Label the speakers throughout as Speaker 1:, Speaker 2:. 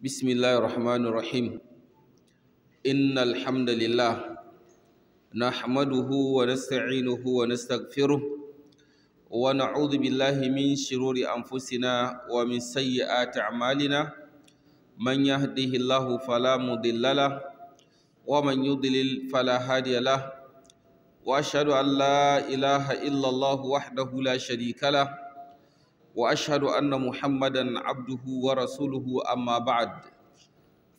Speaker 1: بسم الله الرحمن الرحيم إن الحمد لله نحمده ونستعينه ونستغفره ونعوذ بالله من شرور أنفسنا ومن سيئات أعمالنا من يهده الله فلا مضل له ومن يضلل فلا هادي له وأشهد أن لا إله إلا الله وحده لا شريك له وأشهد أن محمدا عبده ورسوله أما بعد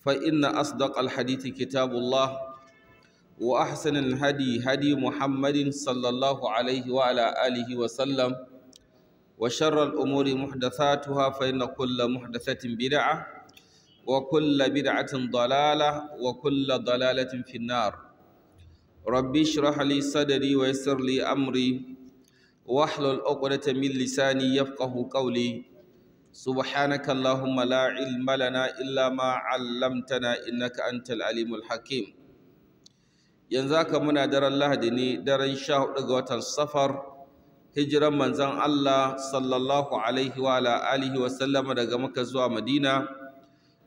Speaker 1: فإن أصدق الحديث كتاب الله وأحسن الهدي هدي محمد صلى الله عليه وعلى آله وسلم وشر الأمور محدثاتها فإن كل محدثة بدعة وكل بدعة ضلالة وكل ضلالة في النار ربي اشرح لي صدري ويسر لي أمري واحلل عقدة من لساني يفقه قولي سبحانك اللهم لا علم لنا إلا ما علمتنا إنك أنت العليم الحكيم ينزاك منا در الله دني در شهر وتن سفر هجرا منزان الله صلى الله عليه وعلى آله وسلم daga Makka zuwa Madina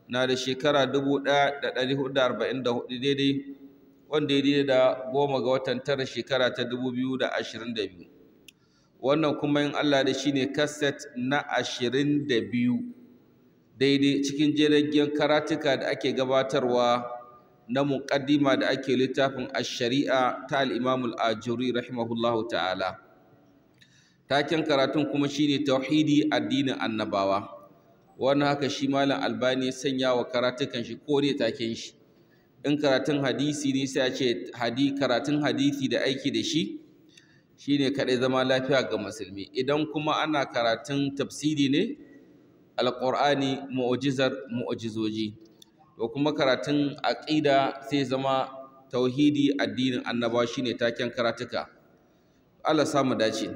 Speaker 1: na da shekara 1444 daidai wanda ya daidai da 10 ga watan tara shekara ta 2022 wannan kuma in Allah da shine kaset na 22 daidai cikin jiragen karatuka da ake gabatarwa na muqaddima da ake littafin ash-shari'a ta al-Imam al-Ajuri rahimahullahu ta'ala taken karatun kuma shine tauhidi addinin annabawa wannan haka shi malam Albani sanya wa karatukan shi kore taken shi in karatun hadisi ne sai a ce karatun hadisi da aiki da shi shine kadai zama lafiya ga musulmi idan kuma ana karatun tafsiri ne alqur'ani mu'jizoji to kuma karatun aqida sai zama tauhidi addinin annabawa shine taken karatuka Allah samu dace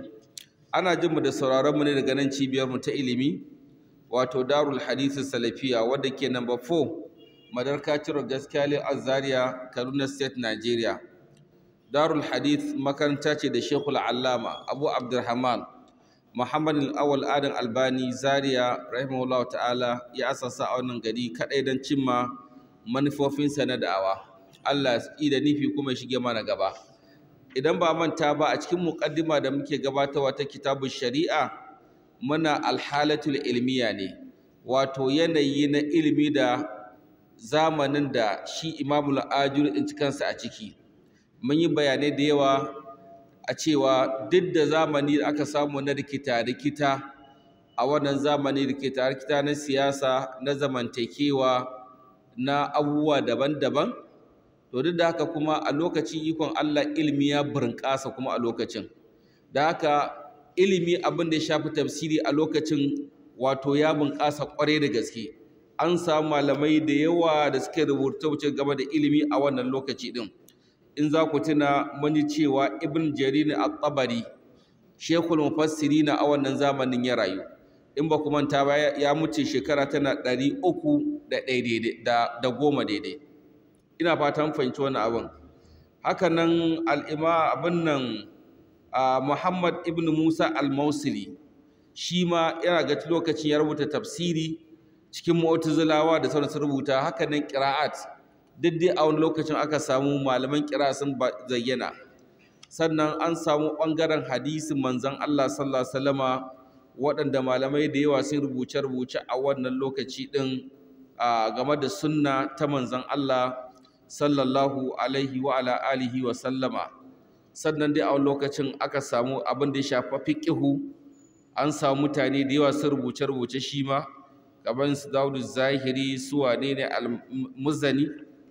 Speaker 1: ana jin mu da sauraron mu ne daga nan cibiyar mu ta ilimi wato Darul Hadith Salafiya wadda ke number 4 Madarka Ciro Gaskiya Azzaria Kaduna State Nigeria Darul Hadith makaranta ce da Sheikhul Allama Abu Abdurrahman Muhammad Al-Awwal Adam Albani Zaria rahimahullahu ta'ala ya asasa a wannan gari kadai don cimma manufofinsa na da'awa Allah ya da nufi kuma shige mana gaba idan ba manta ba a cikin muqaddima da muke gabatarwa ta kitabun shari'a muna alhalatul ilmiya ne wato yanayi na ilimi da zamanin da shi Imamul Ajuri din kansa a ciki mun yi bayanai da yawa a cewa duk da zamani da aka samu na rikita a wannan zamani rikita na siyasa na zamantakewa na abubuwa daban-daban to duk da haka kuma a lokacin ikon Allah ilimi ya bunƙasa kuma a lokacin da haka ilimi abin da ya shafi tafsiri a lokacin wato ya bunƙasa ƙwarai da gaske an samu malamai da yawa da suke rubuce game da ilimi a wannan lokaci din in za ku tuna mun ji cewa Ibn Jarir al-Tabari Sheikhul Mufassirin a wannan zamanin ya rayu in ba ku manta ba ya mutu shekara tana 310 daidai ina fatan fahimci wannan abin haka nan Muhammad ibn Musa al-Mausili shi ma yana ga lokacin ya rubuta tafsiri cikin Mu'tazilawa da sauran rubuta haka nan qira'at duk dai a wani lokacin aka samu malaman kira sun zayyana sannan an samu ɓangaren hadisin manzon Allah sallallahu alaihi wasallama waɗanda malamai da yawa sun rubuce a wannan lokaci ɗin game da sunna ta manzon Allah sallallahu alaihi wa ala alihi wa sallama sannan dai a wani lokacin aka samu abin da ya shafa fiqhu an samu mutane da yawa sun rubuce shi ma gaban su Dawud Zahiri su wane ne al-Muzani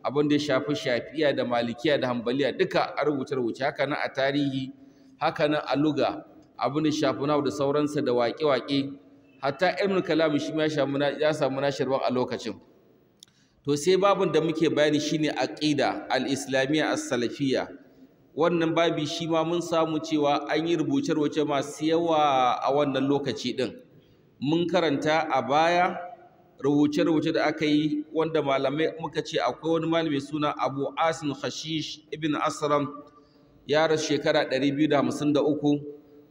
Speaker 1: abin da ya shafi Shafi'iya da Malikiya da Hanbaliya duka a rubuce haka nan a tarihi haka nan a luga abin da ya shafi nawa da sauransa da waƙe-waƙe hatta ilmul kalam shi ma ya samu nashirwan a lokacin to sai babun da muke bayani shine aqida al-islamiyya as-salafiyya wannan babi shi ma mun samu cewa an yi rubuce masu yawa a wannan lokaci din mun karanta a baya rubuce da aka yi wanda malamai muka ce akwai wani malami suna Abu Asim Khashish ibn Asram ya rasu shekara 253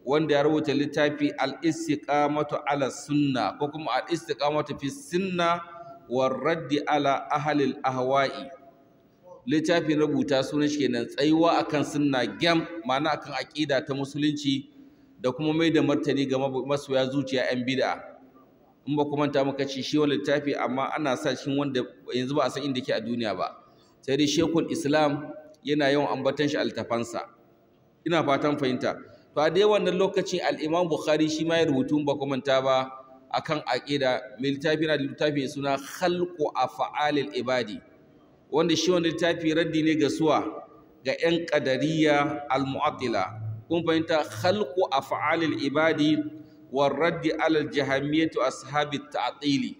Speaker 1: wanda ya rubuta littafi al-istiqamatu ala sunna ko kuma al-istiqamatu fi sunna warraddi ala ahlil ahwa'i. Littafin rubuta sunan shi kenan tsayuwa akan sunna gyam, ma'ana akan aqida ta musulunci da kuma mai da martani ga masoya zuciya yan bid'a. In ba kuma ta muka ci shi wannan littafi, amma ana sa shi wanda yanzu ba a san inda yake a duniya ba, sai dai Sheikhul Islam yana yawan ambatan shi altafansa. Ina fatan fahimta. To a dai wannan lokacin al-Imam Bukhari shi ma ya rubutu ba kuma ta ba akan aqida. Mai littafi na littafi suna Khalqu Af'alil Ibadi, wanda shi wannan littafi raddi ne ga suwa ga ƴan qadariyya al-mu'attila. Kun fahimta, Khalqu Af'alil Ibadi war raddi ala al-jahmiyyah ashabi at-ta'tili.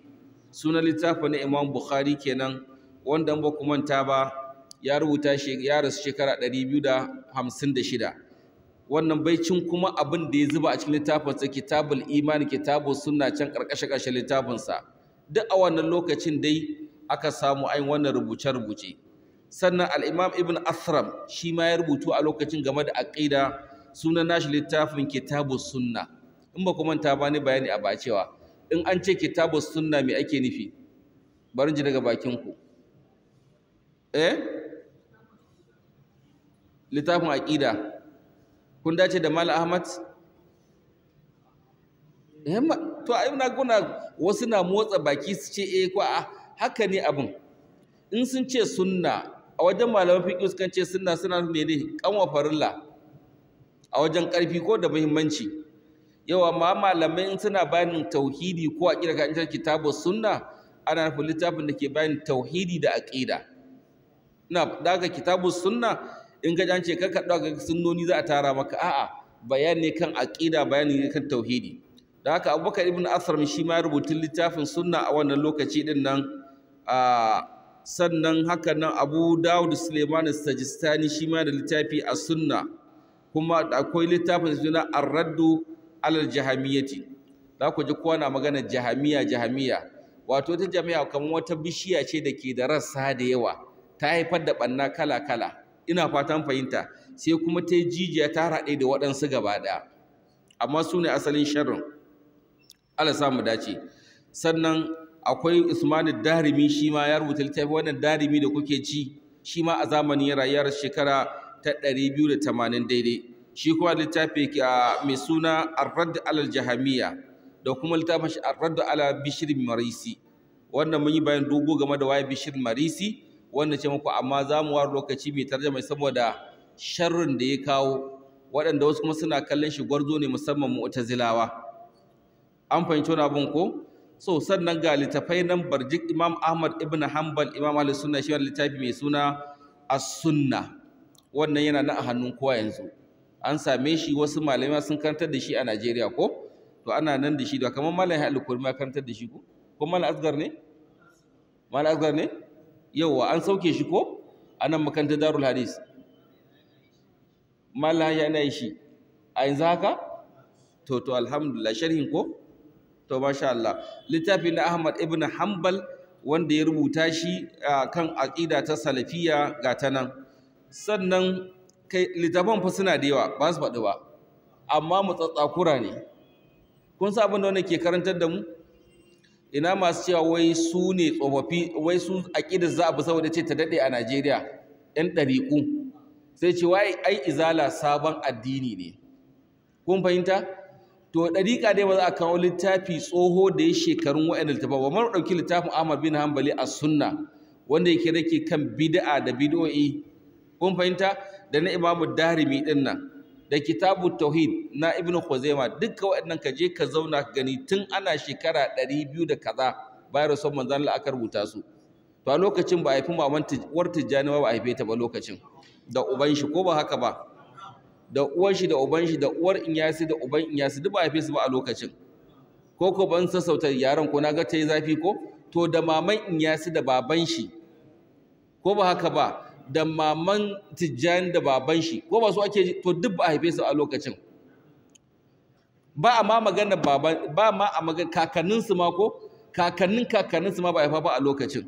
Speaker 1: Sunan littafin na Imam Bukhari kenan, wanda ba ku manta ba ya rubuta shi ya rasu shekara 256. Wannan baicin kuma abin da ya zuba a cikin littafinsa Kitabul Iman, Kitabus Sunna can ƙarshe littafinsa. Duk a wannan lokacin dai aka samu ayin wannan rubuce-rubuce. Sannan al-Imam Ibn Athram shi ma ya rubutu a lokacin game da aqida, sunan nashi littafin Kitabus Sunna. In ba ku manta ba ni bayani a bacewa, in an ce Kitabus Sunna me ake nufi? Bari ji daga bakin ku. Littafin aqida. Kun dace da Malam Ahmad? To ai na guna wasu na motsa baki su ce ko haka ne abin. In sun ce sunna a wajen malaman fiqh sukan ce sunna suna mene kanwa farilla a wajen karfi ko da muhimmanci. Yawa ma malamai in suna bayanin tauhidi ko aqida ka in Kitabus Sunna ana nufin littafin da ke bayanin tauhidi da aqida. Daga Kitabus Sunna in ga ce karka ɗauka sunnoni za a tara maka, a'a bayani kan aqida, bayani kan tauhidi. Da haka Abubakar ibn Athram shi ma rubutun littafin sunna a wannan lokaci din nan. Sannan haka nan Abu Dawud Suleiman Sajistani shi ma da littafi a sunna, kuma akwai littafin suna Ar-Raddu alal Jahamiyyati. Za ku ji kowa na magana jahamiya, wato ta jami'a kamar wata bishiya ce da ke da rassa da yawa, ta haifar da ɓanna kala-kala. Ina fatan fahimta, sai kuma ta jijiya ta haɗe da waɗansu gaba ɗaya, amma su ne asalin sharrin. Allah samu dace. Sannan akwai Usman Darimi shi ma ya rubuta littafi, wannan Darimi da kuke ci shi ma a zamanin ya rayuwar shekara ta 280 daidai. Shi kuma littafi mai suna Ar-Radd alal Jahamiyya, da kuma littafin shi Ar-Radd ala Bishr Marisi. Wannan mun yi bayan dogo game da waye Bishr Marisi, wanda ce muku, amma za mu ware lokaci mai tarjuma saboda sharrin da ya kawo, waɗanda wasu kuma suna kallon shi gwarzo ne, musamman Mu'tazilawa. An fahimci wani abin ko? So sannan ga littafai nan barjik Imam Ahmad ibn Hanbal, Imam Ahlus Sunna, shi wani littafi mai suna As-Sunna. Wannan yana nan a hannun kowa yanzu. An same shi, wasu malamai sun karantar da shi a Najeriya ko? To ana nan da shi, da kamar Malam Yahya Al-Kurmi ya karantar da shi ko? Ko Malam Asgar ne? Malam Asgar ne? Yauwa an sauke shi ko a nan makarantar Darul Hadis. Malam ya yi shi a yanzu haka to alhamdulillah, sharhin ko to masha Allah. Littafi na Ahmad ibn Hanbal wanda ya rubuta shi kan aqida ta salafiyya ga ta nan. Sannan kai littafan fa suna da yawa, ba su faɗi ba, amma mu tsatsakura ne. Kun san abin da wannan ke karantar da mu? Ina masu cewa wai su ne tsofaffi, wai su aqidar za a bi saboda ce ta dade a Najeriya, ƴan ɗariƙu, sai ce wai ai izala sabon addini ne. Kun fahimta? To ɗariƙa dai ba za a kawo littafi tsoho da ya shekarun waɗanda littafa ba. Mun ɗauki littafin Ahmad bin Hanbali a sunna, wanda yake rake kan bid'a da bid'o'i. Kun fahimta? Da na Imam Darimi din nan, da Kitabut Tauhid na Ibn Khuzaimah, dukkan waɗannan ka je ka zauna ka gani tun ana shekara 200 da kaza bayan rasuwar manzon Allah aka rubuta su. To a lokacin ba a haifi maman uwar Tijjani ba a haife ta ba lokacin, da uban shi, ko ba haka ba? Da uwan shi da uban shi, da uwar Inyasi da uban Inyasi, duk ba a haife su ba a lokacin. Ko ban sassauta yaran ko na ga ta yi zafi ko? To da maman Inyasi da baban shi, ko ba haka ba? Da maman Tijjani da baban shi, ko ba su ake, to duk ba a haife su a lokacin. Ba a ma magana baban, ba ma a magana kakanninsu ma, ko kakanninsu ma ba a haifa ba a lokacin.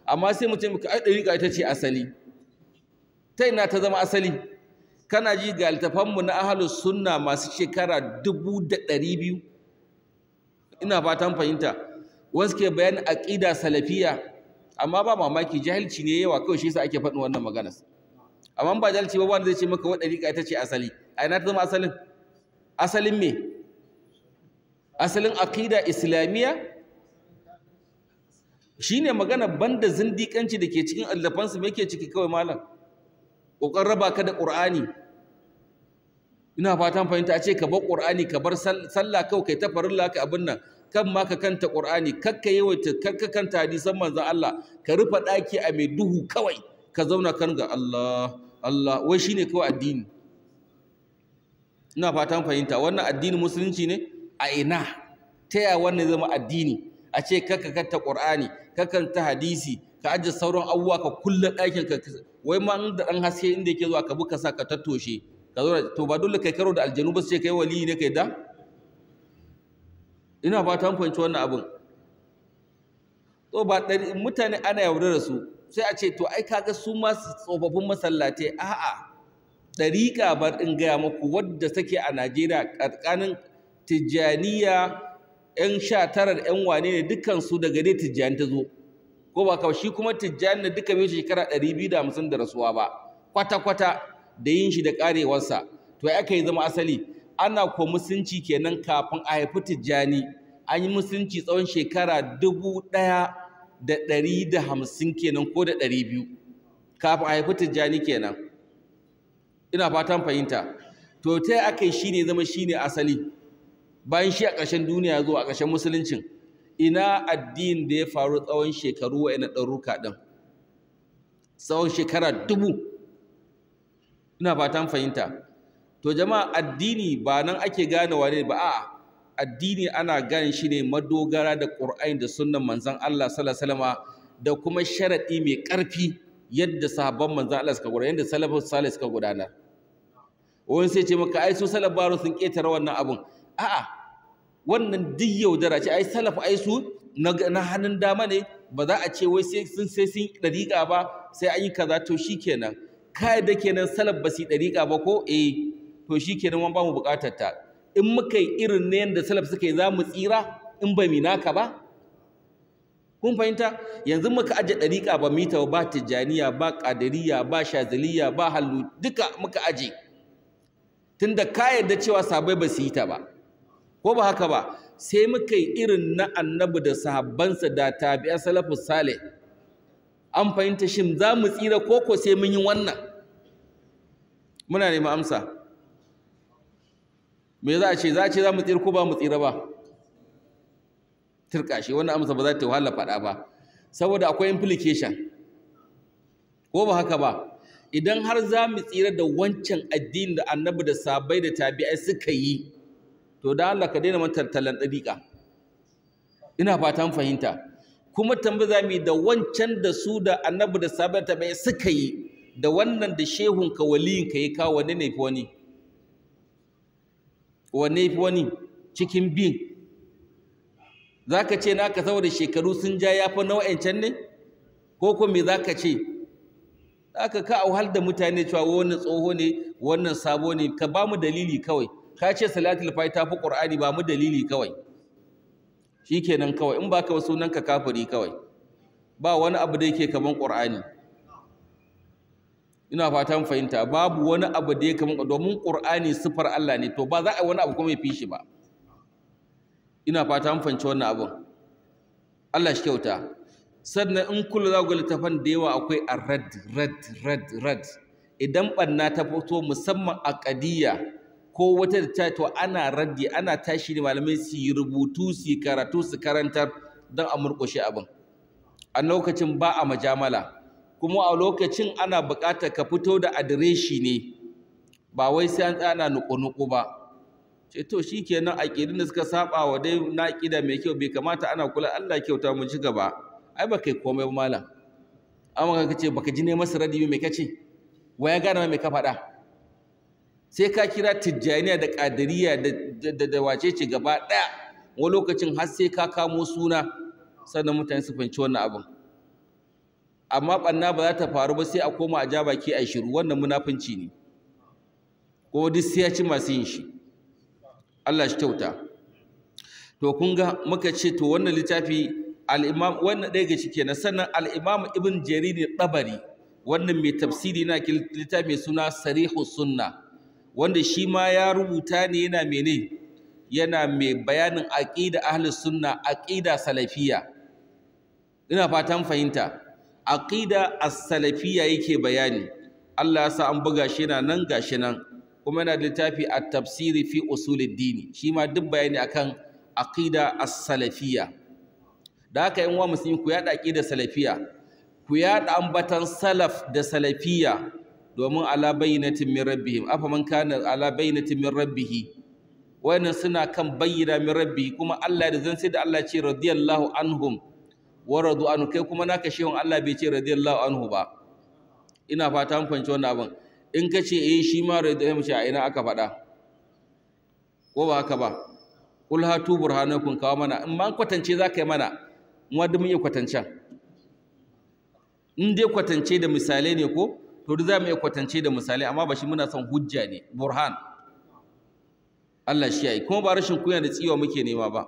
Speaker 1: Amma sai mutum ai ɗariƙa ita ce asali. Ta ina ta zama asali? Kana ji ga littafanmu na Ahlus Sunna masu shekara 200,000. Ina fatan fahimta. wasu ke bayanin aqida salafiya, amma ba mamaki jahilci ne yawa kawai shi yasa ake faɗin wannan maganar. Amma ba jahilci ba wanda zai ce maka wa dariƙa ita ce asali, a ina ta zama asalin? Asalin me? Asalin aqida islamiyya shine magana, banda zindiƙanci da ke cikin allafansu me yake ciki kawai malam? Ƙoƙarin raba ka da Qur'ani. Ina fatan fahimta, a ce ka bar Qur'ani, ka bar sallah kawai kai ta farilla ka abin nan, kan ma ka kanta Qur'ani, kakka yawaita kakka kanta hadisan manzon Allah, ka rufe daki a mai duhu kawai ka zauna kan ga Allah Allah, wai shine kawai addini. Ina fatan fahimta, wannan addinin musulunci ne? A ina? Ta yaya wannan zama addini? A ce kakka kanta Qur'ani, kakka kanta hadisi, ka ajiye sauran abubuwa ka kulle ɗakin ka, wai ma da ɗan haske inda yake zuwa ka bi ka sa ka tattoshe ka zo, to ba dole kai karo da aljanu ba su ce kai waliyi ne kai da? Ina fatan fahimci wannan abin. To ba mutane ana yaudar da su, sai a ce to ai kaga su ma tsofaffin masallatai, a'a ɗariƙa bar in gaya muku wadda take a Najeriya ƙarƙanin Tijjaniya, 'yan 19 'yan wane ne dukkansu daga dai Tijjani ta zo, ko ba kawai shi kuma Tijjani da duka bai shekara 250 da rasuwa ba kwata-kwata da yin shi da ƙarewarsa, to ya aka yi zama asali. Ana ko musulunci kenan kafin a haifi Tijjani, an yi musulunci tsawon shekara 1150 kenan ko da 200 kafin a haifi Tijjani kenan. Ina fatan fahimta. To ta aka yi shi ne zama shi ne asali, bayan shi a ƙarshen duniya zo a ƙarshen musuluncin. Ina addinin da ya faru tsawon shekaru wa'ina ɗaruka ɗin, tsawon shekara 1000. Ina fatan fahimta. To jama'a, addini ba nan ake gane wane ba, a'a addini ana gane shi ne madogara da Qur'ani da sunnan manzon Allah sallallahu alaihi wasallam, da kuma sharadi mai ƙarfi yadda sahabban manzon Allah suka gudanar, yadda salafus salih suka gudanar. Wani sai ce maka ai su salaf baro sun ƙetare wannan abun, a'a wannan duk yaudara ce. Ai salaf ai su na hannun dama ne, ba za a ce wai sai sun dariƙa ba, sai an yi kaza. To shikenan kai da kenan salaf ba su dariƙa ba ko to shikenan mun ba mu buƙatar ta. In muka yi irin ne yanda salaf suka yi za mu tsira in ba mi naka ba? Kun fahimta? Yanzu muka aje dariƙa ba mu ta ba tijaniya ba qadiriyya ba shaziliya ba hallu, duka muka aje, tunda ka yarda cewa sahabbai ba su yi ta ba, ko ba haka ba? Sai muka yi irin na annabi da sahabbansa da tabi'a salafus salih. An fahimta? Shin za mu tsira ko sai mun yi wannan? Muna neman amsa. Me za a ce? Za a ce za mu tsira ko ba mu tsira ba? Turkashi, wannan amsa ba za ta wahala faɗa ba, saboda akwai implication, ko ba haka ba? Idan har za mu tsira da wancan addini da annabi da sahabbai da tabi'ai suka yi, to da Allah ka daina mata tallan dariƙa. Ina fatan fahimta. Kuma tambaya mu da wancan da su da annabi da sahabbai da tabi'ai suka yi, da wannan da shehun ka waliyin ka ya kawo, wanne ne fi wani? Wanne fi wani cikin bin? Zaka ce naka saboda shekaru sun ja yafi na wa'ancan ne, ko kuma me zaka ce? Aka ka auhal da mutane cewa wannan tsoho ne wannan sabo ne. Ka ba mu dalili kawai. Ka ce salatul fati ta fi Qur'ani, ba mu dalili kawai. Shikenan kawai, in baka ba sunan ka kafiri kawai. Ba wani abu da yake kaman Qur'ani. Ina fatan fahimta. Babu wani abu da yake kaman, domin Qur'ani sifar Allah ne, to ba za a yi wani abu kuma ya fi shi ba. Ina fatan fahimci wannan abun. Allah shi kyauta. Sannan in kula za ku ga littafan da yawa akwai a rad. Idan ɓanna ta fito musamman a ƙadiyya ko wata da ta, to ana raddi, ana tashi ne malamai su yi rubutu, su yi karatu, su karantar don a murƙushe abin. A lokacin ba a majamala, kuma a lokacin ana buƙatar ka fito da adireshi ne, ba wai sai an tsana nuku-nuku ba. Ce to shi kenan aƙidun da suka saba wa dai na aƙida mai kyau bai kamata ana kula. Allah kyauta mu ci gaba. Ai ba kai komai ba malam. Amma ka ce baka ji ne masa radi mai kace? Waya gane mai ka faɗa? Sai ka kira tijjaniya da qadiriyya da wace ce gaba ɗaya. Wani lokacin har sai ka kamo suna sannan mutane su fahimci wannan abin. Amma ɓanna ba za ta faru ba sai a koma a ja baki a shiru. Wannan munafunci ne. Ko duk sai ya ci masu yin shi. Allah shi kyauta. to kun ga muka ce to wannan littafi al-imam wannan ɗaya ga shi kenan. Sannan al-imam ibn jarir tabari wannan mai tafsiri na littafi mai suna sarihus sunna, wanda shi ma ya rubuta ne yana mai bayanin aqida ahlus sunna, aqida salafiyya. Ina fatan fahimta, aqida as-salafiyya yake bayani. Allah ya sa an buga shi nan gashi nan, kuma yana da littafi at-tafsiri fi usuluddin, shi ma duk bayani akan aqida as-salafiyya. Da haka yan uwa musulmi, ku yada aqida salafiyya, ku yada ambatan salaf da salafiyya, domin ala bayyinatin min rabbihim, afaman kana ala bayyinatin min rabbih, wannan suna kan bayyana min rabbih. Kuma Allah da zan sai da Allah ce radiyallahu anhum wa radu anhu, kai kuma naka shehun Allah bai ce radiyallahu anhu ba. Ina fata an fahimci wannan abin. In ka ce shi ma radiyallahu anhu, a ina aka faɗa, ko ba haka ba? Kul hatu burhanakum, kawo mana. In ma kwatance za ka yi mana, mu da mun yi kwatancen. In dai kwatance da misalai ne ko, to da za mu iya kwatance da misalai, amma ba shi muna son hujja ne, burhan. Allah shi yayi. Kuma ba rashin kunya da tsiwa muke nema ba.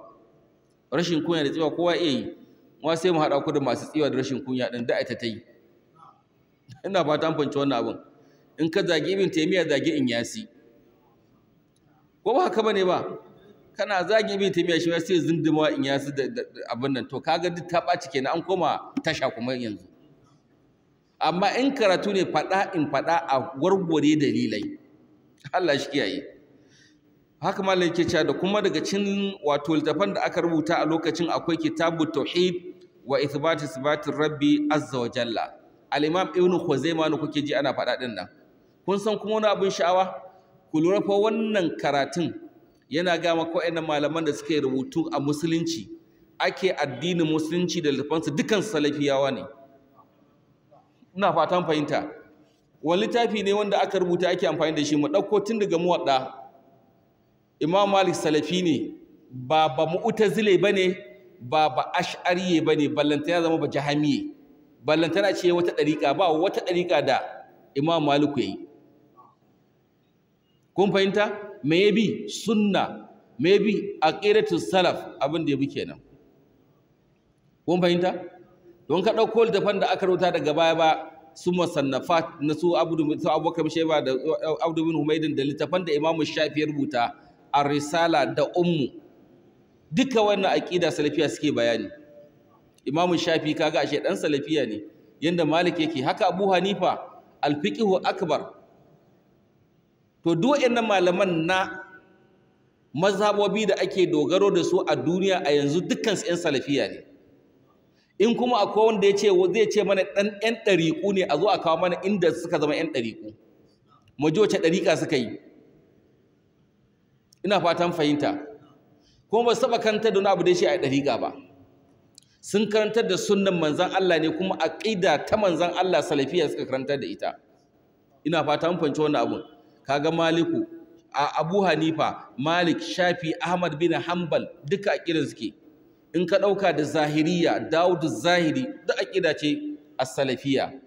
Speaker 1: Rashin kunya da tsiwa kowa iya yi. Mu sai mu haɗa ku da masu tsiwa da rashin kunya ɗin da ita ta yi. Ina fata an fahimci wannan abin. In ka zagi Ibn Taymiyyah, zagi Inyasi. Ko ba haka bane ba? Kana zagi Ibn Taymiyyah, shi ma sai zinduma Inyasi da abin nan. To kaga duk ta ɓaci kenan, an koma tasha kuma yanzu. Amma in karatu ne faɗa in faɗa a warware dalilai. Allah shi kiyaye. Haka malam yake cewa da kuma daga cikin wato littafan da aka rubuta a lokacin akwai kitabut tauhid wa ithbati sifatir rabbi azza wa jalla. Al-imam ibn Khuzaimah ne kuke ji ana faɗa din nan. Kun san kuma wani abin sha'awa, ku lura fa wannan karatun yana ga maka wayannan malaman da suka yi rubutu a musulunci, ake addinin musulunci da littafansu dukan salafiyawa ne. Ina fatan fahimta. Wani littafi ne wanda aka rubuta ake amfani da shi, mu ɗauko tun daga muwadda. Imam Malik salafi ne, ba mu'tazile bane, ba ash'ariye bane, ballantana zama ba jahamiye, ballantana ce wata dariƙa, ba wata dariƙa da Imam Malik yayi. Kun fahimta? Me yabi? Sunna. Me yabi? Aqidatus salaf, abin da yabi kenan. Kun fahimta? Don ka ɗauko littafan da aka rubuta daga baya ba, su musannafat na su Abubakar Shayba da Abdu bin Humaydin, da littafan da Imam Shafi ya rubuta, Ar-Risala da Ummu, duka wannan aqida salafiya suke bayani. Imam Shafi kaga ashe dan salafiya ne, yanda Malik yake, haka Abu Hanifa al-fiqhu akbar. To duk wayannan malaman na mazhabobi da ake dogaro da su a duniya a yanzu, dukkan su ƴan salafiya ne. In kuma akwai wanda ya ce zai ce mana dan ƴan ɗariƙu ne, a zo a kawo mana inda suka zama ƴan ɗariƙu, mu ji wace ɗariƙa suka yi. Ina fatan fahimta. Kuma ba su taɓa karantar da wani abu da shi a ɗariƙa ba. Sun karantar da sunnan manzan Allah ne, kuma aqida ta manzan Allah salafiya suka karantar da ita. Ina fatan fahimci wannan abun. Kaga Maliku, Abu Hanifa, Malik, Shafi, Ahmad bin Hanbal, duka aqidan suke. In ka ɗauka da Zahiriya, Dawud Zahiri, duk aqida ce as-salafiyya.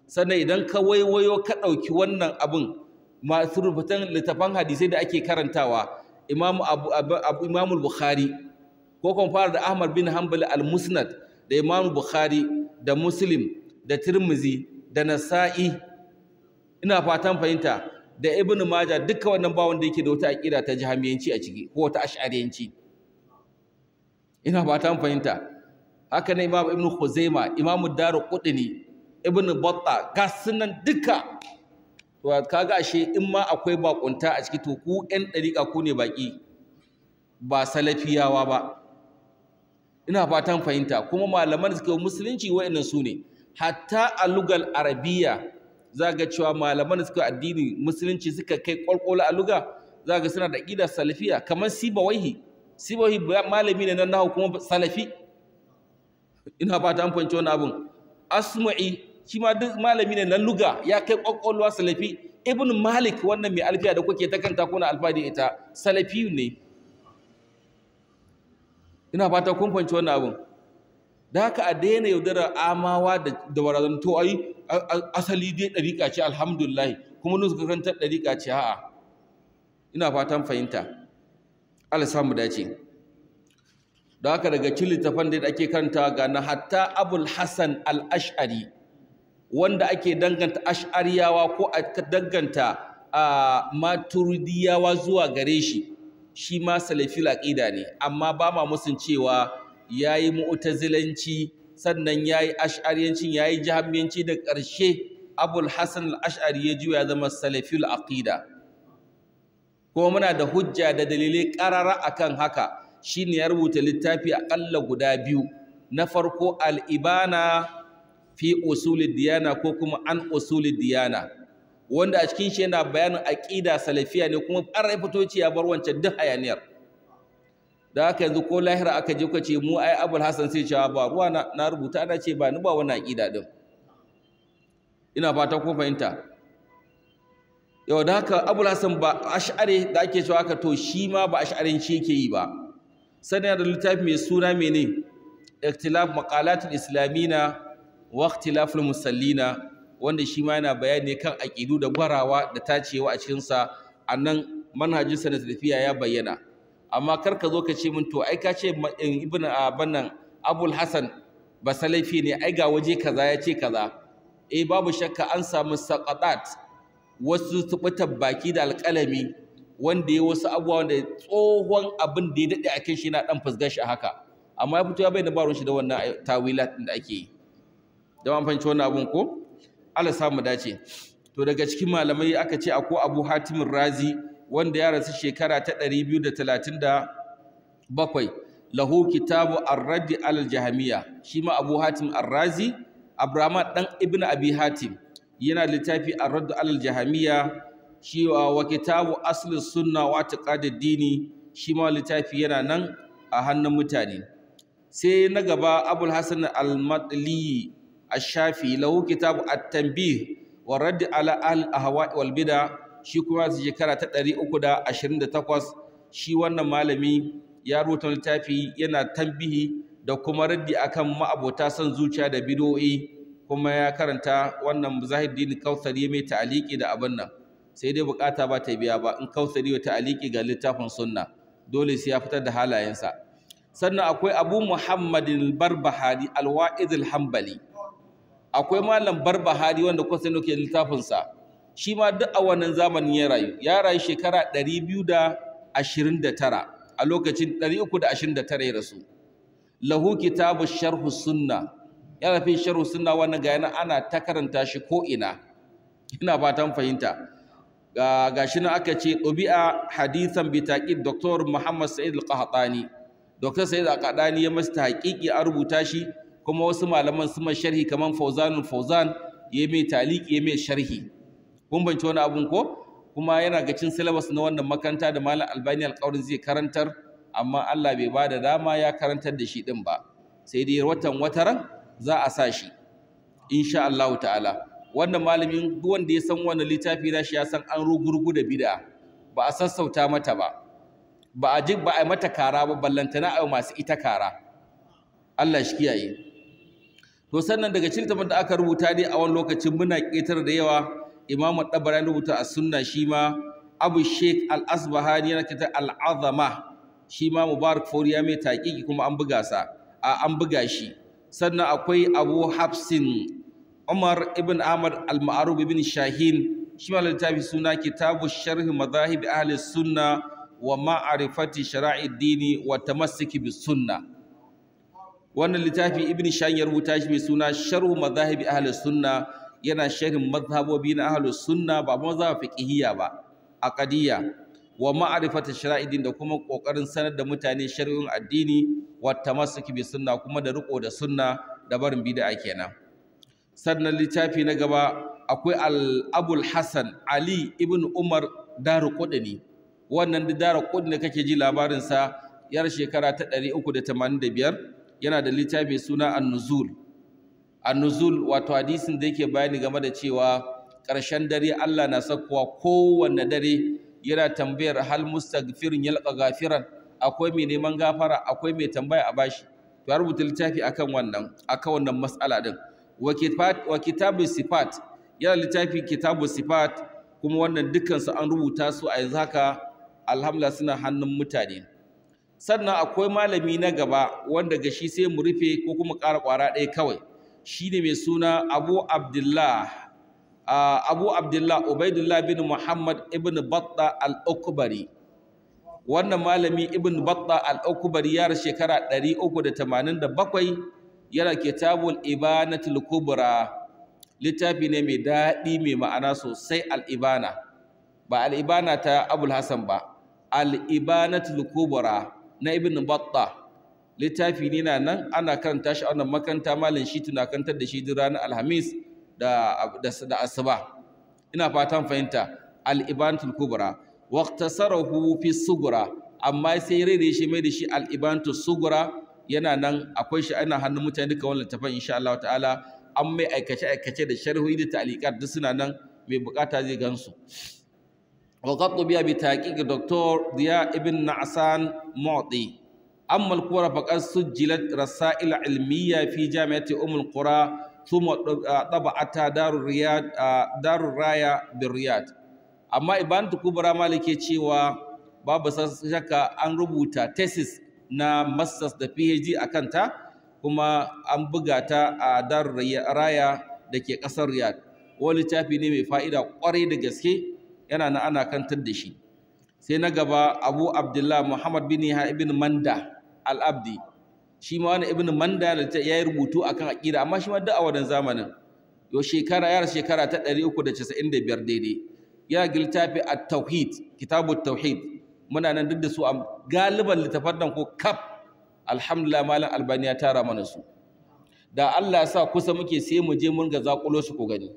Speaker 1: Sannan idan ka waiwayo ka ɗauki wannan abun, masu rubutan littafan hadisai da ake karantawa, Imam Bukhari, ko kuma fara da Ahmad bin Hanbal al-Musnad, da Imam Bukhari, da Muslim, da Tirmizi, da Nasa'i, ina fatan fahimta, da Ibn Majah, duka wannan ba wanda yake da wata aqida ta jahamiyanci a ciki ko wata ash'ariyanci. Ina fatan fahimta. Haka ne Imam Ibn Khuzaimah, Imam Daruqutni, Ibn Battah, ga sunan duka. To kaga ashe in ma akwai bakunta a ciki, to ku ƴan ɗariƙa ku ne baki, ba salafiyawa ba. Ina fatan fahimta. Kuma malaman da suke musulunci wa'annan su ne. Hatta a lugal arabiya za ga cewa malaman da suke addini musulunci suka kai ƙwalƙwalo a luga, za ga suna da aqida salafiya, kamar Sibawaihi malami ne nan nahu kuma salafi. Ina fatan fahimci wannan abun. Asma'i shi ma duk malami ne na luga, ya kai ƙwaƙwalwa salafi. Ibn Malik wannan mai alfiya da kuke ta kanta kuna alfadi ita, salafi ne. Ina fata kun fahimci wannan abun. Da haka a daina yaudara amawa da warazan to ai asali dai ɗariƙa ce alhamdulillah, kuma nun suka karanta ɗariƙa ce a'a. Ina fatan fahimta. Allah samu dace. da haka daga cikin littafan da ake karanta ga na hatta Abul Hasan al-Ash'ari wanda ake danganta ash'ariyawa ko aka danganta maturidiyawa zuwa gare shi ma salafil aqida ne, amma ba ma musun cewa yayi mu'tazilanci sannan yayi ash'ariyancin yayi jahmiyanci da ƙarshe Abul Hasan al-Ash'ari ya juya zama salafil aqida. Kuma muna da hujja da dalilai ƙarara akan haka, shine ya rubuta littafi aƙalla guda 2. Na farko al-Ibana fi usulid diyana ko kuma an usulid diyana, wanda a cikin shi yana bayanin aqida salafiya ne kuma ƙarar fitoci ya bar wancan duk hayaniyar. Da haka yanzu ko lahira aka je ka ce mu ai Abul Hasan sai cewa ba ruwa na rubuta ana ce ba ni ba wannan aqida din. Ina fata ko fahimta. Yau da haka Abul Hasan ba ash'ari da ake cewa haka, to shi ma ba ash'arinci yake yi ba. Sannan da littafi mai suna mene ikhtilaf maqalatul islamina wa ikhtilaful musallina, wanda shi ma yana bayani kan aqidu da gwarawa da tacewa a cikin sa. Annan manhajin sa na tafiya ya bayyana. Amma kar ka zo ka ce min to ai ka ce ibn abannan Abul Hasan ba salafi ne, ai ga waje kaza ya ce kaza. Babu shakka an samu saqatat, wasu tubutar baki da alƙalami wanda ya wasu abubuwa wanda tsohon abin da ya dade a kan shi na dan fusgar shi haka, amma ya fito ya bayyana baron shi da wannan tawilat da ake yi. Da an fahimci wannan abun ko Allah samu dace. To daga cikin malamai aka ce akwai Abu Hatim Razi wanda ya rasu shekara ta 237, lahu kitabu ar-radd al-jahmiyya. Shi ma Abu Hatim Ar-Razi Abraham dan Ibn Abi Hatim yana littafi ar-radd al-jahmiyya. Shi wa kitabu asl sunna wa i'tiqad ad-dini, shi ma littafi yana nan a hannun mutane. Sai na gaba Abul Hasan al-Madli ash-Shafi lahu kitabu at-tanbih wa radd ala al-ahwa wal bid'a. Shi kuma shekara ta 328. Shi wannan malami ya rubuta littafi yana tambihi da kuma raddi akan ma'abota son zuciya da bid'o'i, kuma ya karanta wannan Zahiruddin Kautsari mai ta'aliki da abin nan. Sai dai bukata ba ta biya ba, in Kautsari ya ta'aliki ga littafin sunna dole sai ya fitar da halayensa. Sannan akwai Abu Muhammad al-Barbahari al-Wa'id al-Hanbali. Akwai malam Barbahari wanda kusa ne ke littafin sa. Shi ma duk a wannan zamanin ya rayu shekara 229, a lokacin 329 ya rasu. Lahu kitabu sharhu sunna, ya rafi sharhu sunna wannan ga yana ana ta karanta shi ko ina fatan fahimta. Gashi nan aka ce ɗubi'a hadithan bi taqid Dr. Muhammad Sa'id al-Qahtani. Dr. Sa'id al-Qahtani ya masa haƙiƙi a rubuta shi, kuma wasu malaman su sharhi kaman Fawzan ya mai taliki ya mai sharhi. Kun bance wani abun ko? Kuma yana ga cin syllabus na wannan makaranta da Malam Albani alƙawarin zai karantar, amma Allah bai ba da dama ya karantar da shi din ba. Sai dai wataran za a sa shi insha Allah ta'ala. Wannan malamin duk wanda ya san wannan littafi na shi ya san an rugurgu da bid'a, ba a sassauta mata ba, ba a mata kara ba, ballantana a masu ita kara. Allah shi kiyaye. To sannan daga cikin littafin da aka rubuta dai a wani lokacin muna ƙetar da yawa, Imam Tabarani rubuta a sunna, shi ma Abu Sheikh Al-Asbahani yana kitab Al-Azama, shi ma Mubarak Fori ya mai taƙiƙi kuma an buga shi. Sannan akwai Abu Hafsin Umar ibn Ahmad al-Ma'ruf ibn Shahin, shi ma littafi suna Kitabu Sharh Madahib Ahli Sunna wa Ma'rifati Shara'i Dini wa Tamassuk bis Sunna. Wannan littafi Ibn Shahin ya rubuta shi mai suna Sharh Madahib Ahli Sunna, yana sharhin mazhabobi na Ahli Sunna, ba mazhab fiqhiyya ba, aqdiyya, wa ma'rifati shara'i din, da kuma kokarin sanar da mutane shari'un addini, wa tamassuki bi sunna, kuma da riko da sunna da barin bid'a kenan. Sannan littafi na gaba akwai Abul Hasan Ali ibn Umar Daruqutni. Wannan Daruqutni kake ji labarin sa, yar shekara ta 385, yana da littafi suna An-Nuzul, wato hadisin da yake bayani game da cewa ƙarshen dare Allah na sakkowa kowanne dare, yana tambayar hal mustaghfirin yalqa ghafiran, akwai mai neman gafara, akwai mai tambaya a bashi. To ya rubuta littafi akan wannan mas'ala din. Wa kitabu sifat, yana littafi kitabu sifat, kuma wannan dukkan su an rubuta su a yanzu haka alhamdulillah suna hannun mutane. sannan akwai malami na gaba wanda ga shi sai mu rufe ko kuma ƙara ƙwara ɗaya kawai, shi ne mai suna Abu Abdullah Ubaidullah bin Muhammad ibn Batta al-Ukbari. Wannan malami ibn Batta al-Ukbari ya rasu shekara 387, yana kitabul Ibanatul Kubra, littafi ne mai daɗi mai ma'ana sosai. al-Ibana ba al-Ibana ta Abul Hasan ba, al-Ibanatul Kubra na ibn Batta, littafi ne na nan ana karanta shi a wannan makaranta. Malam shi tuna kantar da shi duk ranar Alhamis da asuba, ina fatan fahimta. al-Ibanatul Kubra waqtasarahu fi sugura, amma sai rere shi mai da shi al-Ibanatul Sugura. Yana nan akwai shi ana hannun mutane duka wannan littafin insha Allah ta'ala. An mai aikace da sharhi da ta'liqat duk suna nan, mai bukata zai gansu. wa qad biya bi taqiq Dr. Diya ibn Na'san Mu'ti. amma al-Qura faqad sujjilat rasail ilmiya fi jami'ati al-Qura ثم طبعتها دار الراية بالرياض. amma Ibanatul Kubra malike cewa babu shakka an rubuta thesis na masters da PhD akan ta, kuma an buga ta a Darul Raya da ke ƙasar Riyadh. Wani littafi ne mai fa'ida ƙwarai da gaske, yana na ana kantar da shi. Sai na gaba Abu Abdullah Muhammad bin Yahya ibn Manda al-Abdi, shi ma wani ibn Manda ya yi rubutu akan aqida, amma shi ma duk a wannan zamanin yo shekara ta 395 daidai. Ya ga littafi at-Tauhid, kitabut Tauhid, muna nan duk da su a galiban littafan nan ko kaf. Alhamdulillah malam Albani ya tara mana su, da Allah ya sa kusa muke sai mu je mun ga zakulo su ku gani.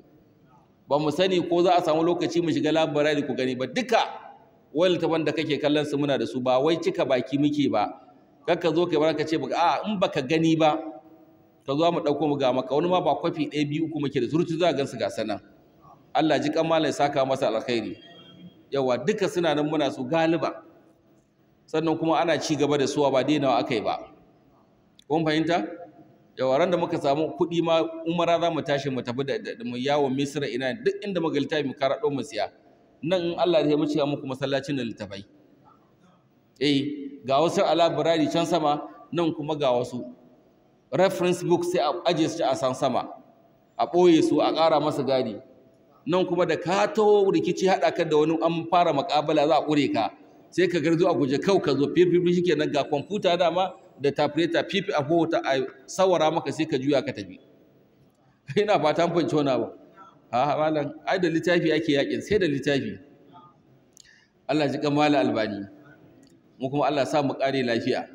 Speaker 1: Ba mu sani ko za a samu lokaci mu shiga library ku gani ba, duka wani littafan da kake kallon su muna da su, ba wai cika baki muke ba. Kakka zo kai baraka ce baka a in baka gani ba ka zo mu dauko mu ga maka, wani ma ba kwafi 1 2 3 muke da surutu za ga gansu ga sanan. Allah ji kan malai saka masa alkhairi. Yawa duka suna nan muna su galiba, sannan kuma ana ci gaba da suwa ba dainawa akai ba. Kun fahimta? Yawa ran da muka samu kuɗi ma umara za mu tashi mu tafi da mu yawo Misra, ina duk inda muka littafi mu karaɗo mu siya. Nan in Allah ya muci muku masallacin da littafai. Ga wasu a library can sama, nan kuma ga wasu reference book sai a aje su a san sama, a ɓoye su a ƙara masa gadi. Nan kuma da ka taho rikici haɗa ka da wani an fara makabala za a ƙure ka, sai ka garzo a guje kau ka zo fifi shi kenan, ga kwamfuta dama da tafireta fifi a hota a sawara maka sai ka juya ka tafi. Ina fata an fahimci wani abu. Ha malam, ai da littafi ake yakin, sai da littafi. Allah ji kan malam Albani, mu kuma Allah sa mu kare lafiya.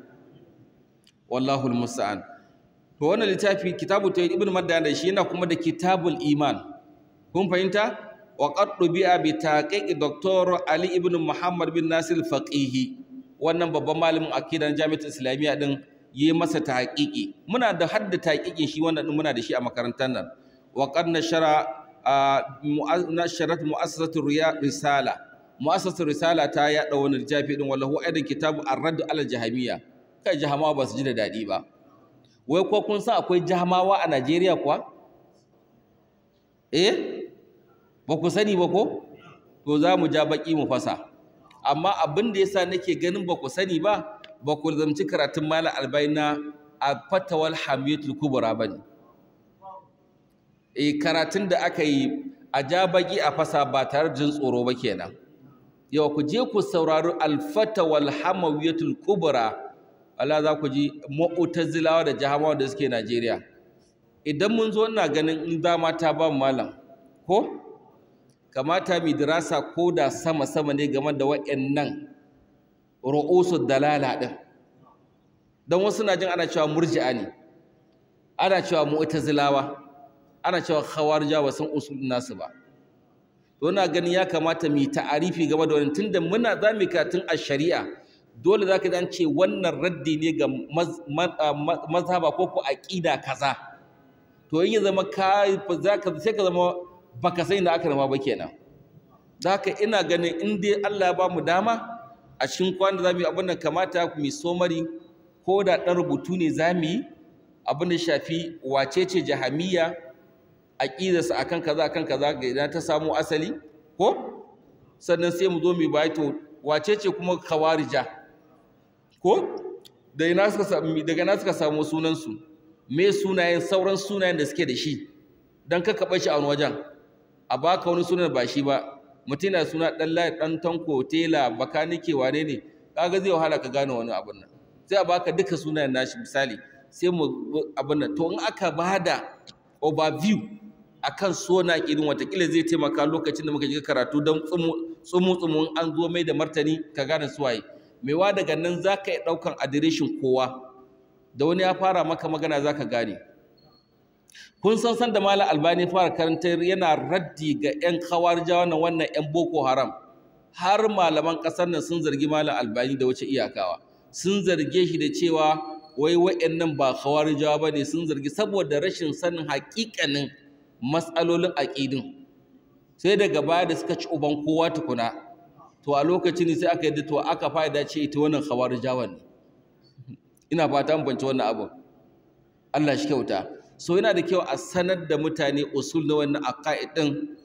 Speaker 1: Wallahul musta'an. To wannan littafi kitabu Tauhid ibn Madda da shi yana kuma da kitabul Iman. Kun fahimta? Wa qad dubi'a bi taqiq Dr. Ali ibn Muhammad bin Nasir Faqihi. Wannan babban malamin akidan Jami'atul Islamiyya din yi masa tahqiqi. Muna da hadda tahqiqin shi, wannan din muna da shi a makarantar nan. Wa qad nasharat mu'assasatu Risala. Mu'assasatu Risala ta yaɗa wani littafi din, wallahu aidan kitabu ar-radd ala jahamiyya. Kai jahamawa ba su ji da dadi ba. Wai ko kun san akwai jahamawa a Najeriya kuwa? Ba ku sani ba ko? To za mu ja baki mu fasa. Amma abin da yasa nake ganin ba ku sani ba, ba ku zamci karatun Malam Albani na a Fatawal Hamiyatul Kubra bane. Karatun da aka yi a ja baki a fasa ba tare da jin tsoro ba kenan. Yau ku je ku saurari Al-Fatawal Hamiyatul Kubra, Allah za ku ji Mu'tazilawa da Jahamawa da suke Najeriya. Idan mun zo ina ganin in dama ta ba malam ko kamata mi dirasa ko da sama ne game da waɗannan ru'usul dalala din. Dan wasu na jin ana cewa murji'a ne, ana cewa mu'tazilawa, ana cewa khawarijawa, sun usul nasu ba. To ina ganin ya kamata mu ta'arifi game da wannan, tunda muna zamu karatun ash-shari'a, dole zaka dan ce wannan raddi ne ga mazhaba ko ko aqida kaza. To in ya zama sai ka zama baka sai da aka rama ba kenan. Zaka ina ganin in dai Allah ya ba mu dama a cikin kwana zamu yi abin da kamata mu somari, ko da dan rubutu ne zamu yi abin da shafi wacece jahamiyya, aqidarsa akan kaza ga idan ta samu asali ko sannan sai mu zo mu bayi to wacece kuma khawarija ko daga na suka samu sunansu, me sunayen sauran sunayen da suke da shi don ka kaɓa shi a wani wajen a baka wani sunan ba shi ba. Mutum na suna ɗan layi, ɗan tanko, tela, bakanike, wane ne, kaga zai wahala ka gane wani abin nan. Sai a baka duka sunayen nashi misali, sai mu abin nan. To in aka bada overview akan suna irin watakila zai taimaka lokacin da muka je karatu don tsumu an zo mai da martani ka gane suwaye. Mewa daga nan za ka yi ɗaukan adireshin kowa, da wani ya fara maka magana za ka gane. Kun san da Malam Albani fara karantar yana raddi ga 'yan khawarija wannan 'yan Boko Haram, har malaman ƙasar nan sun zargi Malam Albani da wace iyakawa, sun zarge shi da cewa wai wa'annan ba khawarijawa bane, sun zargi saboda rashin sanin haƙiƙanin matsalolin aƙidin. Sai daga baya da suka ci uban kowa tukuna, to a lokacin sai aka yadda to aka fa'ida ce ita wannan khawarijawa ne. Ina fata an fahimci wannan abu. Allah shi kyauta. So yana da kyau a sanar da mutane usul na wannan aqaid din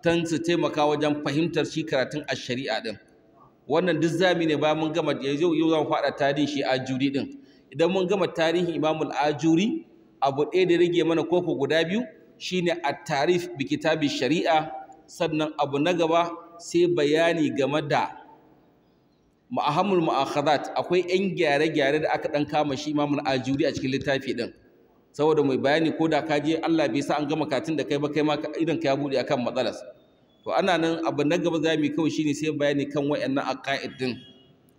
Speaker 1: tan su taimaka wajen fahimtar shi karatun ash-shari'a din. Wannan duk zami ne bayan mun gama yau zan faɗa tarihin shi Ajuri din. Idan mun gama tarihin Imam al-Ajuri, abu ɗaya da rage mana koko guda biyu shine at-tarif bi kitabi shari'a, sannan abu na gaba sai bayani game da ma'ahamul mu'akhadat. Akwai 'yan gyare-gyare da aka ɗan kama shi Imam al-Ajuri a cikin littafi din, saboda mai bayani ko da ka je Allah bai sa an gama katin da kai ba, kai ma idan ka ya bude akan matsalar. To ana nan abu na gaba zamu kawai shine sai bayani kan wayannan aqaid din,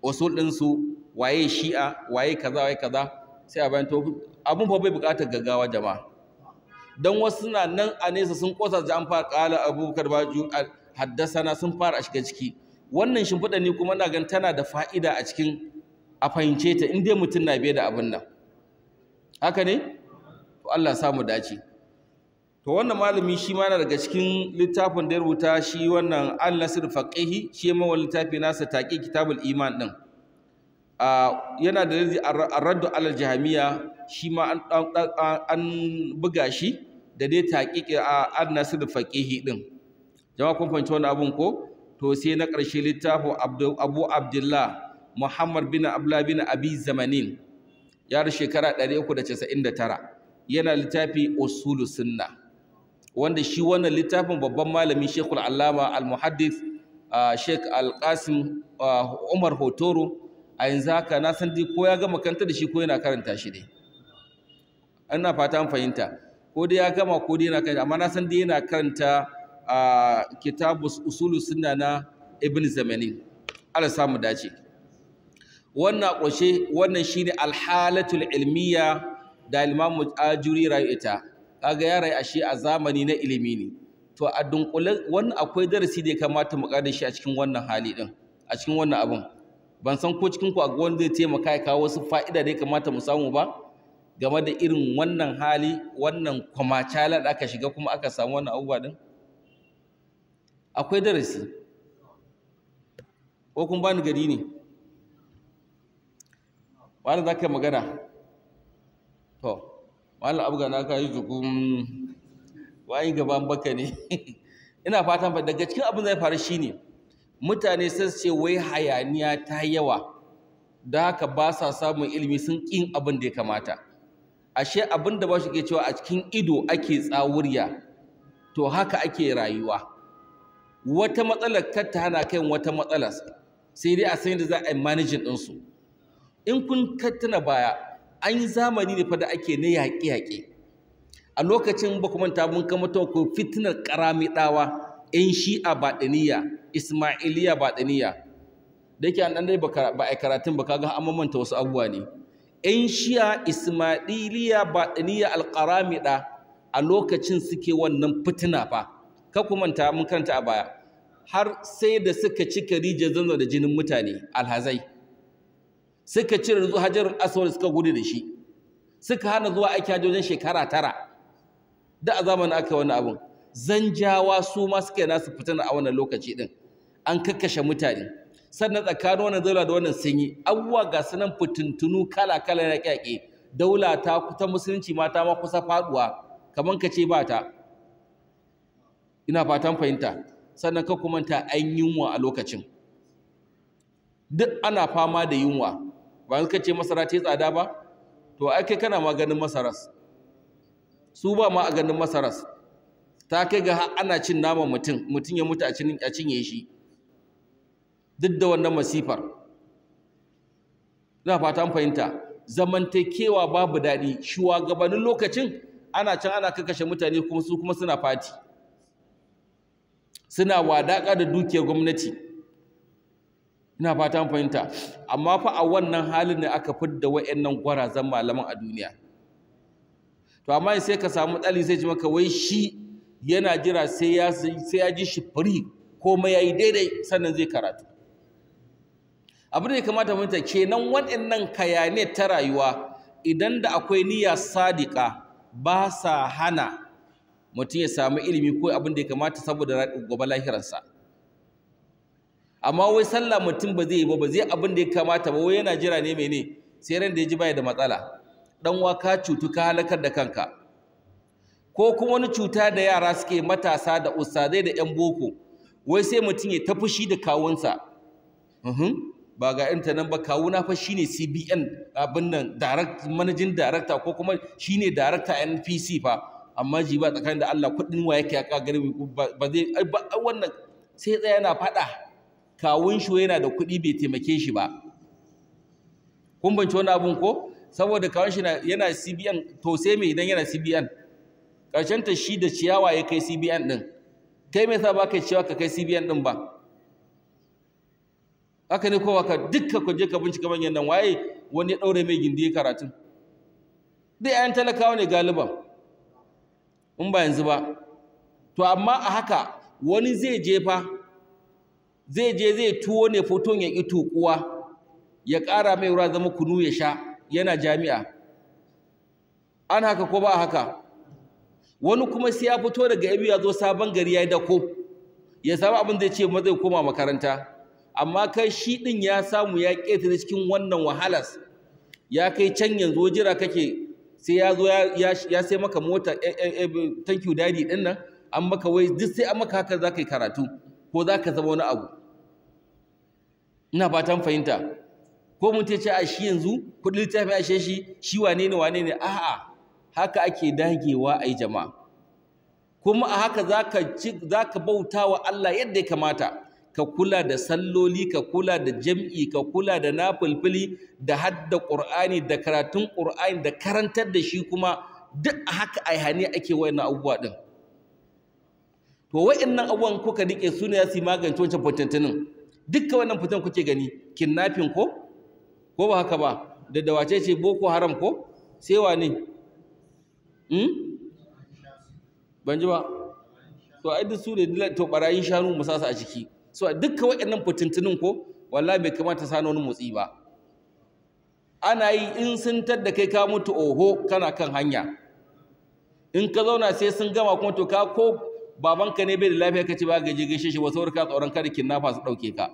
Speaker 1: usul din su, waye shi'a, waye kaza sai a bayan. To abun fa bai buƙatar gaggawa jama'a, dan wasu na nan a nesa sun kosa da an fara qala Abubakar Baju haddasana sun fara a shiga ciki. Wannan shimfiɗa ne kuma ina ganin tana da fa'ida a cikin a fahimce ta in dai mutum na biye da abin nan. Haka ne? To Allah samu dace. To wannan malami shi ma yana daga cikin littafin da ya rubuta shi wannan Al-Nasir Faqihi, shi ma wannan littafi nasa Taqi Kitabul Iman din. Yana da Ar-Radd al-Jahmiyya, shi ma an buga shi da dai taqiqi Al-Nasir Faqihi din. Jama'a kun fahimci wannan abun ko? To sai na ƙarshe littafin Abu Abdullah Muhammad bin Abdullah bin Abi Zamanin, ya da shekara 399. Yana littafi Usulus Sunnah, wanda shi wannan littafin babban malami Sheikhul Allama Al-Muhaddith Sheikh Al-Qasim Umar Hotoro a yanzu haka na san dai ko ya gama karanta da shi ko yana karanta shi dai. Ina fata an fahimta, ko dai ya gama ko dai yana karanta, amma na san dai yana karanta Kitabus Usulus Sunnah na Ibn Zamani. Allah samu dace. Wannan ƙoshe wannan shine al-halatul ilmiya da Imam Ajuri rayu ita. Kaga ya rayu ashe a zamani na ilimi ne. To a dunkule wannan akwai darasi da ya kamata mu kada shi a cikin wannan hali din, a cikin wannan abun. Ban san ko cikin ku a wanda zai taimaka ya kawo wasu fa'ida da ya kamata mu samu ba game da irin wannan hali, wannan kwamacala da aka shiga kuma aka samu wannan abubuwa din. Akwai darasi. Ko kun bani gari ne? Wani za ka yi magana? To, Malam Abga na ka yi zukun wayi gaban baka ne. Ina fatan ba daga cikin abin da ya faru shine mutane sun ce wai hayaniya ta yawa, da haka ba sa samun ilimi, sun ƙin abin da ya kamata. Ashe abin da ba shi ke cewa a cikin ido ake tsawurya, to haka ake rayuwa. Wata matsalar kar ta hana kai wata matsalar, sai dai a san yadda za a yi managing ɗinsu. In kun kattuna baya, an yi zamani ne fa da ake na yaƙe-yaƙe. A lokacin ba kuma ta mun kama ta ko fitinar ƙaramiɗawa, 'yan shi'a baɗiniya, Ismailiya baɗiniya. Da yake an ɗan dai ba a karatun ba, kaga an mamanta wasu abubuwa ne. 'Yan shi'a Ismailiya baɗiniya al-ƙaramiɗa a lokacin suke wannan fitina fa. Ka kuma ta mun karanta a baya. Har sai da suka cika rijiyar zanzan da jinin mutane alhazai. Suka cire hajarul aswad suka gudu da shi, suka hana zuwa aiki hajji wajen shekara 9 da a zamanin aka wannan abun. Zanjawa su ma suka yi nasu fitina a wannan lokaci din, an kakkashe mutane. Sannan tsakanin wannan daula da wannan sun yi abubuwa ga sunan fitintunu kala-kala na ƙyaƙe. Daula ta musulunci ma ta ma kusa faduwa, kamar ka ce ba ta. Ina fatan fahimta. Sannan ka kuma ta an yunwa a lokacin, duk ana fama da yunwa. ba suka ce masara ta yi tsada ba to ai kai kana ma ganin masaras su ba ma a ganin masaras ta kai ga ana cin naman mutum ya mutu a cinye shi duk da wannan masifar. Ina fata an fahimta zamantakewa babu daɗi shugabannin lokacin ana can ana kakashe mutane kuma su kuma suna fati suna wadaƙa da dukiyar gwamnati. Ina fata an fahimta amma fa a wannan halin ne aka fidda wayannan gwarazan malaman a duniya. To amma sai ka samu ɗali sai ji maka wai shi yana jira sai ya ji shi free komai yayi daidai sannan zai karatu. Abin da ya kamata mu fahimta kenan waɗannan kayane ta rayuwa idan da akwai niyya sadiqa ba sa hana mutum ya samu ilimi ko abin da ya kamata saboda gobe lahirarsa. Amma wai sallah mutum ba zai yi ba zai abin da ya kamata ba wai yana jira ne mene sai ran da ya ji baya da matsala dan wa ka cutu ka halakar da kanka. Ko kuma wani cuta da yara suke matasa da ustazai da yan boko wai sai mutum ya ta fushi da kawunsa ba ga irin ta nan ba kawuna fa shine CBN abin nan managing director ko kuma shine director NPC fa amma ji ba tsakanin da Allah kudin wa yake aka gari ba zai wannan sai tsaya yana fada kawun shi yana da kudi bai taimake shi ba. Kun banci wannan abun ko saboda kawun shi yana CBN to sai me idan yana CBN karshen ta shi da ciyawa ya kai CBN din kai me yasa ba kai ciyawa ka kai CBN din ba haka ne kowa ka dukkan ku je ka bincika manyan nan waye wani ya daure mai gindi karatu dai ayan talakawa ne galiban in ba yanzu ba. To amma a haka wani zai je zai tuwo ne foton ya ƙi tuƙuwa ya ƙara mai ruwa zama kunu ya sha yana jami'a an haka ko ba haka. Wani kuma sai ya fito daga yabi ya zo sabon gari ya yi dako ya samu abin da ya ce ma zai koma makaranta amma kai shi ɗin ya samu ya ƙetare cikin wannan wahalas ya kai can yanzu jira kake sai ya zo ya sai maka mota thank you daddy ɗin nan an maka wai duk sai an maka haka za ka yi karatu ko za ka zama wani abu. Ina fatan fahimta ko mun ce a shi yanzu kuɗin littafi a shi wane ne a'a haka ake dagewa a yi jama'a kuma a haka za ka bauta wa Allah yadda ya kamata ka kula da salloli ka kula da jam'i ka kula da nafilfili da hadda Qur'ani da karatun Qur'ani da karantar da shi kuma duk a haka ai hani ake wayannan abubuwa din. To wayannan abubuwan kuka rike su ne za su magance wancan fitintunin dukkan wannan fitan kuke gani kidnapping ko ba haka ba da dawace ce Boko Haram ko sai wane ban ji ba to ai duk su ne to barayin shanu mu sasa a ciki so dukkan waɗannan fitintunin ko wallahi bai kamata sani wani motsi ba. Ana yi in sun tadda kai ka mutu oho kana kan hanya in ka zauna sai sun gama kuma to ka ko babanka ne bai da lafiya kace ba gaje gaishe shi wasu ka tsoron kada kidnapper su dauke ka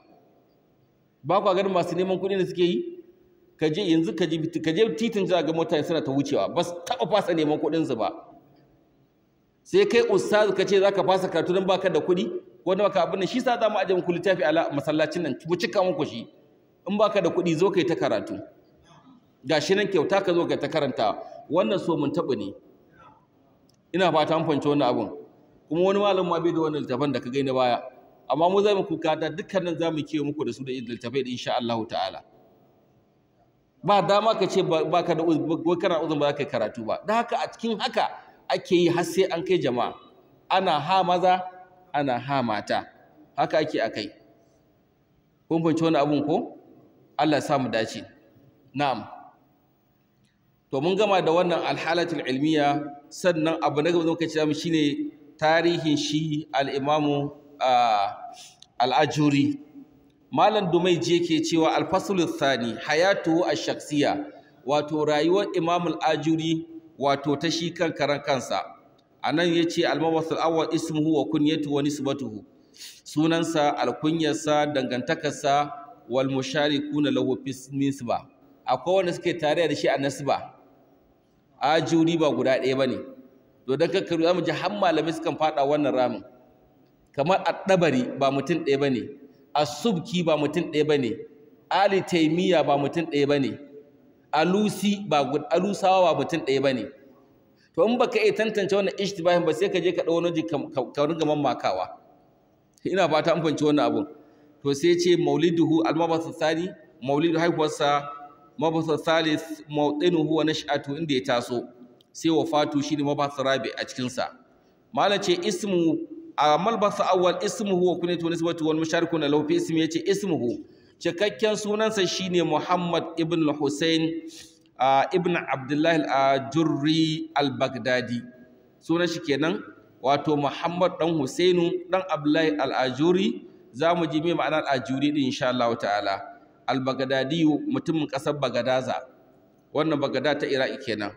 Speaker 1: ba ku ganin masu neman kuɗi da suke yi ka je yanzu ka je titin za ga mutane suna ta wucewa ba su taɓa fasa neman kuɗin su ba sai kai ustaz ka ce zaka fasa karatu dan baka da kuɗi ko da baka abin shi sa za mu aje muku littafi a masallacin nan mu cika muku shi in baka da kuɗi zo kai ta karatu gashi nan kyauta ka zo ka ta karanta wannan so mun taɓa ne ina fata an fahimci wannan abun kuma wani malam ma bai da wannan littafin da ka gani baya amma mu zai muku kata dukkanin za mu kiyaye muku da su da littafai da insha Allah ta'ala ba dama ka ce baka da wai kana uzun ba za ka yi karatu ba dan haka a cikin haka ake yi har sai an kai jama'a ana ha maza ana ha mata haka ake akai kun fahimci wannan abun ko Allah ya sa mu dace na'am to mun gama da wannan alhalatul ilmiya sannan abu na gaba zan kace mu shine tarihin shi al-imamu al-ajuri malam dumaiji yake cewa al-faslu thani hayatuhu ash-shakhsiyya wato rayuwar imam al-ajuri wato ta shi kan karan kansa anan yace al-mawasul awwal ismuhu wa kunyatuhu wa nisbatuhu sunansa alkunyarsa dangantakarsa wal musharikuna lahu fi nisba akwai wanda suke tare da shi a nasba ajuri ba guda ɗaya bane to dan kakkaru zamu ji har malamai sukan fada wannan ramin kamar at-dabari ba mutum ɗaya bane as-subki ba mutum ɗaya bane ali taimiya ba mutum ɗaya bane, alusawa ba mutum ɗaya bane. To in baka iya tantance wannan ishtibahin ba sai ka je ka ɗau wani ka ringa mammakawa. Ina fata an fahimci wannan abun. To sai ce mauliduhu al-mabath thani, maulidu haihuwarsa mabath thalith mawdinuhu wa nash'atu inda ya taso, sai wafatu shine mabath rabi a cikin sa. Malam ce ismu malbath awwal ismuhu wa kunyatu nisbatu wal musharikuna lahu fi ismi, yace ismuhu cikakken sunansa shine Muhammad ibn al-Husayn ibn Abdullah al-Ajurri al-Baghdadi. Sunan shi kenan, wato Muhammad dan Husainu dan Abdullah al-Ajurri. Zamu ji me ma'anar al-Ajurri din insha Allah ta'ala. Al-Baghdadi mutumin kasar Bagadaza, wannan Bagdad ta Iraki kenan.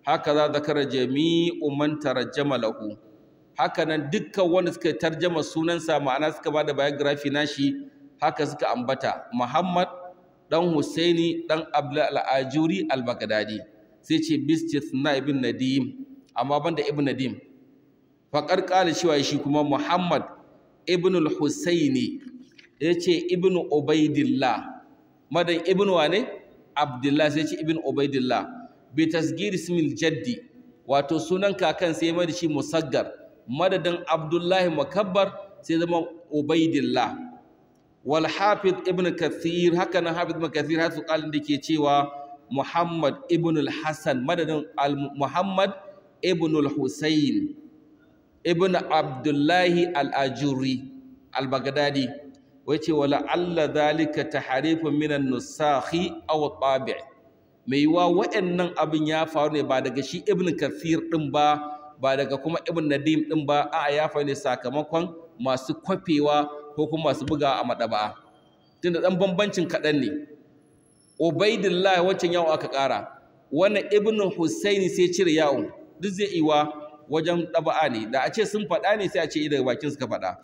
Speaker 1: Haka za zakara jami'u man tarajjama lahu, haka nan dukkan wanda suka tarjama sunansa, ma'ana suka bada biography nashi, haka suka ambata Muhammad dan Husaini dan Abdullah al-Ajuri al-Baghdadi. Sai ce bistithna ibn Nadim, amma banda ibn Nadim. Faqad qala cewa shi kuma Muhammad ibn al-Husaini, yace ibn Ubaidillah, madan ibn wane Abdullah, sai ce ibn Ubaidillah bi tasgir ismil jaddi, wato sunan kakan sai mai da shi musaggar, madadin Abdullah mukabbar sai zama Ubaidillah. Wal hafiz ibn kathir, haka nan hafiz ibn kathir har su kalin da ke cewa Muhammad ibn al-Hasan, madadin Muhammad ibn al-Husayn ibn Abdullah al-Ajuri al-Baghdadi. Wace wala alla dhalika tahrifun min an-nusakhi aw at-tabi', mai wa wa'annan abin ya faru ne ba daga shi ibn kathir din ba daga kuma ibn Nadim din ba, a ya faru ne sakamakon masu kwafewa ko kuma masu buga a madaba, tunda dan bambancin kadan ne. Ubaidillah wancan yawo aka kara, wannan ibn Husaini sai cire yawo, duk zai iwa wajen daba'a ne, da a ce sun faɗa ne sai a ce daga bakin suka faɗa.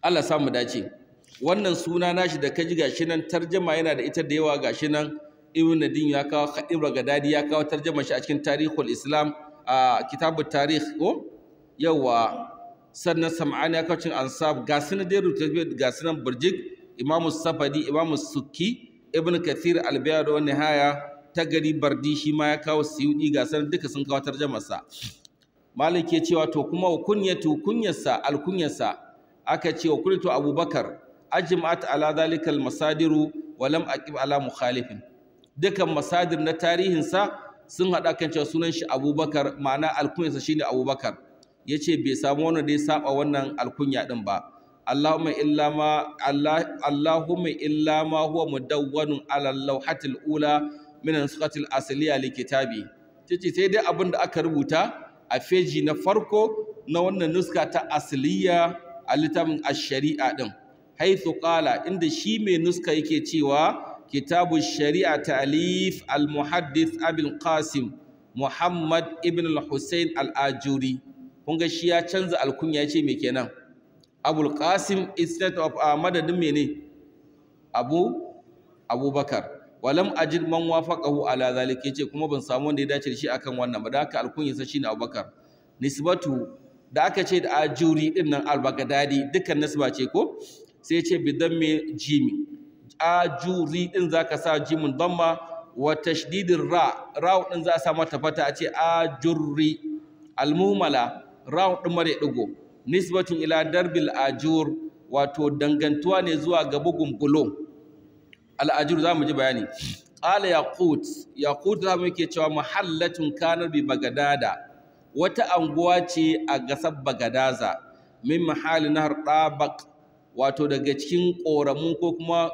Speaker 1: Allah samu dace. Wannan suna nashi da kaji gashi nan tarjuma yana da ita da yawa, gashi nan Ibn Nadim ya kawo, Khatib Baghdadi ya kawo tarjuma shi a cikin Tarihul Islam, a kitabut tarikh ko yawa. Sannan Sam'ani ya kawo cin ansab, ga sunan dai rubutu, ga sunan burjik, Imam Safadi, Imam Sukki, Ibn Kathir al-Bidaya wa Nihaya, Tagari Bardi shi ma ya kawo, Suyuti, ga sunan duka sun kawo tarjumar sa. Malik ya cewa to kuma kunyarsa al-kunyarsa aka ce wa kunyatu Abubakar ajma'at ala dhalika al-masadiru wa lam aqib ala mukhalifin. Dukan masadir na tarihin sa sun hada kan cewa sunan shi Abubakar, ma'ana al-kunyarsa shine Abubakar. Yace bai samu wanda da ya saba wannan alkunya din ba. Allahumma illa ma huwa mudawwanun ala al-lawhatil ula min an-nuskhati al-asliya li kitabi. Tace sai dai abinda aka rubuta a feji na farko na wannan nuska ta asliya a littafin ash-shari'a din. Haythu qala, inda shi mai nuska yake cewa kitabu shari'a ta'lif al-muhaddith Abul Qasim Muhammad ibn al-Husayn al-Ajuri. Kun ga shi ya canza alkunya, yace me kenan Abul Qasim instead of madadin mene Abubakar. Walam ajid man wafaqahu ala zalika, yace kuma ban samu wanda ya dace da shi akan wannan ba, da haka alkunyarsa shine Abubakar. Nisbatu da aka ce da Ajuri din nan al-Baghdadi dukkan nisba ce ko, sai yace bidan me jimi, Ajuri din zaka sa jimin damma wa tashdidir ra din za a sa mata fata, a ce Ajurri. Al-muhmala ra din mare digo, nisbatun ila darbil ajur, wato dangantuwa ne zuwa ga bugun bulo. Al-ajur zamu ji bayani. Qala yaqut zamu yake cewa mahallatun kanar bi Bagdada, wata anguwa ce a gasar Bagadaza, min mahali nahar Dabaq, wato daga cikin koramu ko kuma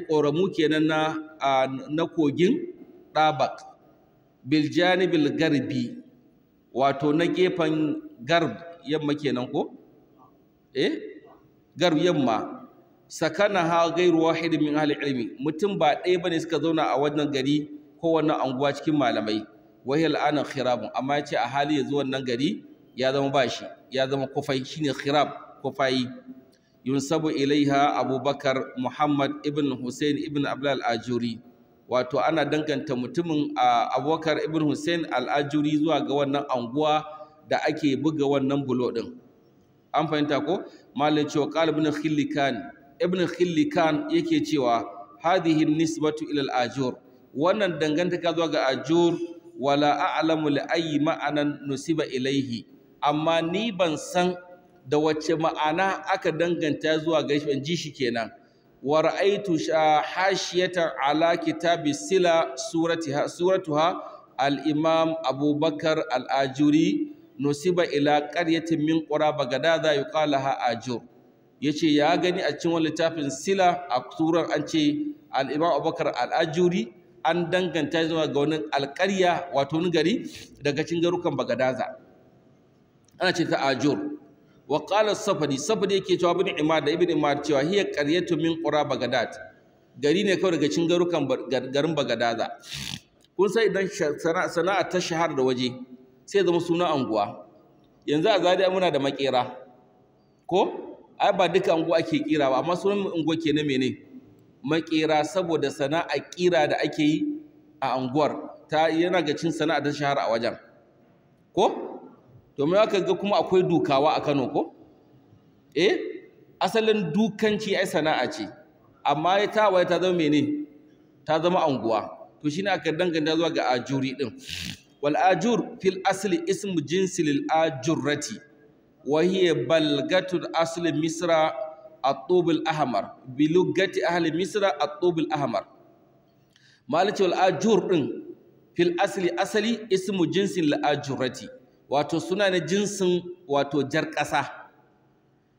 Speaker 1: koramu kenan na kogin Dabaq, bil janibil garbi, wato na gefen garb yamma kenan ko garb yamma. Sakanaha ghairu wahid min ahli ilmi, mutum ba ɗaya bane suka zauna a wannan gari ko wannan anguwa cikin malamai. Wahiyal ana khirabun, amma yace a hali yanzu wannan gari ya zama bashi, ya zama kufai, shine khirab, kufai. Yunsabu ilaiha Abubakar Muhammad ibn Husayn ibn Abdullah al-Ajuri, wato ana danganta mutumin Abubakar ibn Husayn al-Ajuri zuwa ga wannan anguwa da ake buga wannan bulo din. An fahimta ko? Malai cewa qala ibn Khillikan, ibn khillikan yake cewa hadhihi nisbatu ila al-ajur, wannan dangantaka zuwa ga ajur, wala a'lamu li ayyi ma'anan nusiba ilaihi, amma ni ban san da wacce ma'ana aka danganta zuwa ga shi, ji shi kenan. Wa ra'aytu hashiyatan ala kitabi sila suratuha al-imam abubakar al-ajuri nusiba ila qaryatin min qura bagadaza yuqalaha ajur. Yace ya gani a cikin littafin sila a surar an ce al-imam abubakar al-ajuri an danganta zuwa ga wani alƙarya, wato wani gari daga cikin garukan bagadaza, ana ce ta ajur. Wa qala safadi yake cewa ibn imad cewa hiya qaryatu min qura bagadad, gari ne kawai daga cikin garukan garin bagadaza. Kun sai idan sana'a ta shahara da waje sai zama suna anguwa. Yanzu a Zaria muna da makera ko ai ba duka anguwa ake kira ba, amma sunan anguwa kenan mene makera, saboda sana'a kira da ake yi a anguwar ta yana ga cin sana'a ta shahara a wajen ko. Domin aka ga kuma akwai dukawa a Kano ko asalin dukanci ai sana'a ce, amma ta waye ta zama mene, ta zama anguwa. To shine aka danganta zuwa ga ajuri din. Wal ajur fil asli ismu jinsi lil ajurrati wa hiya balgatu asli misra at-tub al-ahmar bi lugati ahli misra at-tub al-ahmar. Malaci wal ajur din fil asli ismu jinsi lil ajurrati, wato suna na jinsin wato jar ƙasa.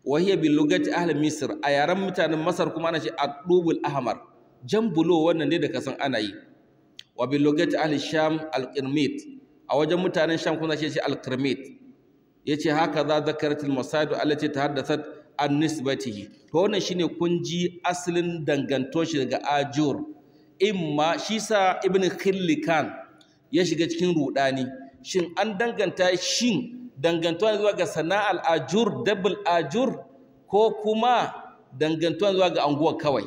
Speaker 1: Wa hiya bi lugati ahli misr, a yaran mutanen Masar kuma ana ce at-tub al-ahmar, jan bulo wannan ne da kasan ana yi. Wa bi lugati ahli sham al-qirmit, a wajen mutanen sham kuma ce al-qirmit. Yace haka za zakarat al-masad allati tahaddathat an nisbatihi. To wannan shine kun ji asalin danganto shi daga ajur. Imma shi sa ibn khillikan ya shiga cikin rudani, shin an danganta shin dangantuwa zuwa ga sana'al ajur, dabul ajur, ko kuma dangantuwa zuwa ga anguwa kawai?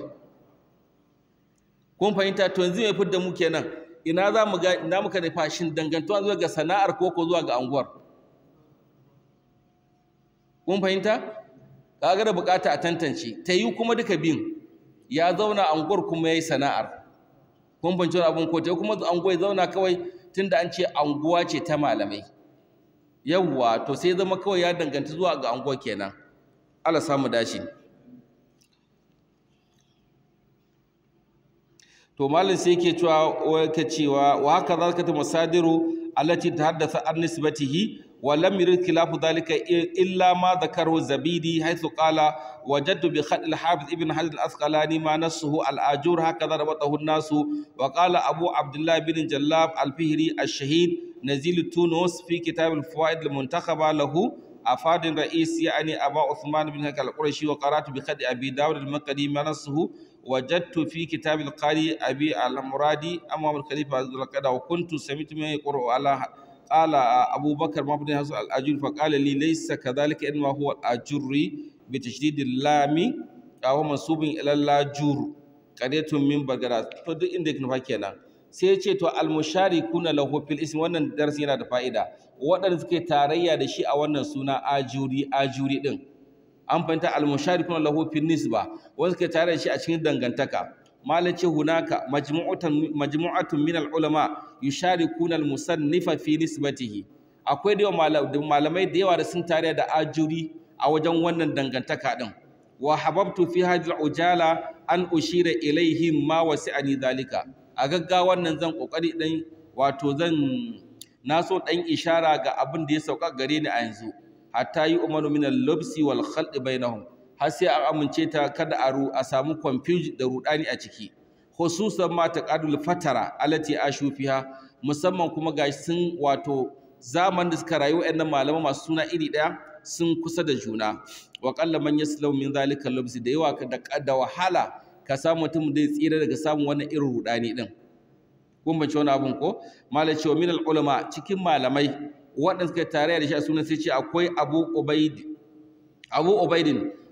Speaker 1: Kun fahimta? To yanzu mai fidda mu kenan, ina za mu ga, ina muka nufa, shin dangantuwa zuwa ga sana'ar ko zuwa ga anguwar? Kun fahimta? Kaga da bukata a tantance, ta yi kuma duka biyun, ya zauna anguwar kuma ya yi sana'ar. Kun fahimci wani abin ko ta kuma anguwa ya zauna kawai tunda an ce anguwa ce ta malamai. Yawwa, to sai zama kawai ya danganta zuwa ga anguwa kenan. Allah samu dashi. To malam sai yake cewa wa haka zalika ta masadiru allati tahaddatha an nisbatihi wa lam yurid khilafu dhalika illa ma dhakarahu zabidi haythu qala wajadtu bi khat al-hafiz ibn hajar al-asqalani ma nassuhu al-ajur hakaza rabatahu an-nas. Wa qala abu abdullah bin jallab al-fihri ash-shahid nazil tunus fi kitab al-fawaid al-muntakhaba lahu afad al-ra'is yani aba uthman bin hakal al-qurashi. wa qara'tu bi khat abi dawud al-maqdi ma nassuhu وجدت في كتاب القاري أبي المرادي أمام الخليفة القدا وكنت سمعت من يقرأ على قال أبو بكر مبني هذا الأجر فقال لي ليس كذلك إنما هو الأجري بتشديد اللام أو منصوب إلى اللاجور قرية من بغداد. فدو إندك نفاكينا سيأتي تو المشاركون له في الاسم wannan darasi yana da fa'ida, waɗanda suke tarayya da shi a wannan suna ajuri din. An fahimta al-musharikuna lahu fi nisba, wanda suke tare da shi a cikin dangantaka. Malace hunaka majmu'atun min al-ulama yusharikuna al-musannifa fi nisbatihi. Akwai da malamai da yawa da sun tare da ajuri a wajen wannan dangantaka din. Wa hababtu fi hadhihi al-ujala an ushira ilaihim ma wasi'ani dhalika. A gaggawan nan zan kokari dan wato naso dan ishara ga abin da ya sauka gare ni a yanzu. Hatta yi umaru min al-lubsi wal khalqi bainahum, har sai an amince ta kada a samu confusion da rudani a ciki. Khususan ma taqadul fatara allati ashu fiha, musamman kuma gashi sun wato zaman da suka rayu wayannan malama masu suna iri daya sun kusa da juna. Wa qalla man yaslau min zalika al-lubsi, da yawa da wahala ka samu mutum da ya tsira daga samun wannan irin rudani din. Kun bace wani abun ko? Malai cewa min al-ulama, cikin malamai waɗanda suka tare da shi a sunan sai ce akwai Abu Ubaidin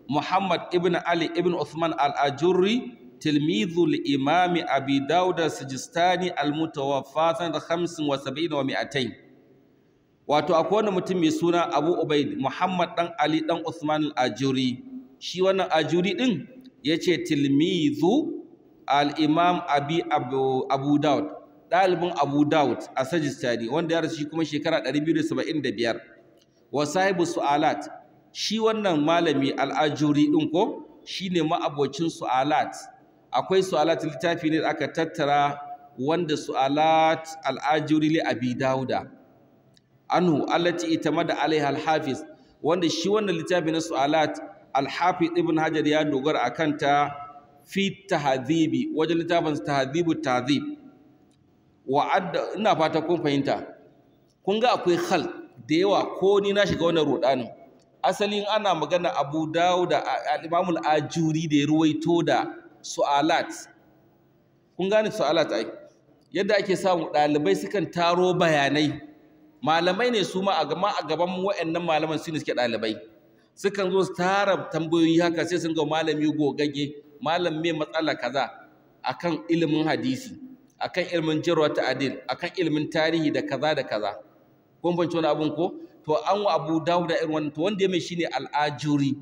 Speaker 1: Muhammad ibn Ali ibn Uthman al-Ajurri tilmidhu al-Imam Abi Dawud as-Sijistani al-mutawaffa sanata 75 wa 200. Wato akwai wani mutum mai suna Abu Ubaid Muhammad dan Ali dan Uthman al-Ajurri. Shi wannan Ajurri din yace tilmizu al-imam abu daud, ɗalibin abu daud a sajistani wanda ya rasu shi kuma shekara 275. wa sahibu su'alat, shi wannan malami al-ajuri din ko shine ma'abocin su'alat. Akwai su'alat littafi ne da aka tattara wanda su'alat al-ajuri li abi dauda anhu allati itamada alaiha al-hafiz, wanda shi wannan littafi na su'alat al-hafiz ibn hajar ya dogara akan ta fi tahdhibi, wajen littafin tahdhibu tahdhib wa'adda. Ina fata kun fahimta. Kun ga akwai khal da yawa, ko ni na shiga wannan rudanin. Asalin ana magana Abu Dawud al-Imam al-Ajuri da ya ruwaito da su'alat. Kun gane su'alat ai, yadda ake samu ɗalibai sukan taro bayanai, malamai ne su ma a gaban waɗannan malaman su ne suke ɗalibai, sukan zo su tara tambayoyi haka, sai sun ga malami gogagge, malam mai matsala kaza akan ilimin hadisi, akan ilimin jarwa ta'dil, akan ilimin tarihi da kaza da kaza. Kun fahimci wani abun ko? To an wa Abu Dawud irin wannan, to wanda ya mai shine al-Ajuri.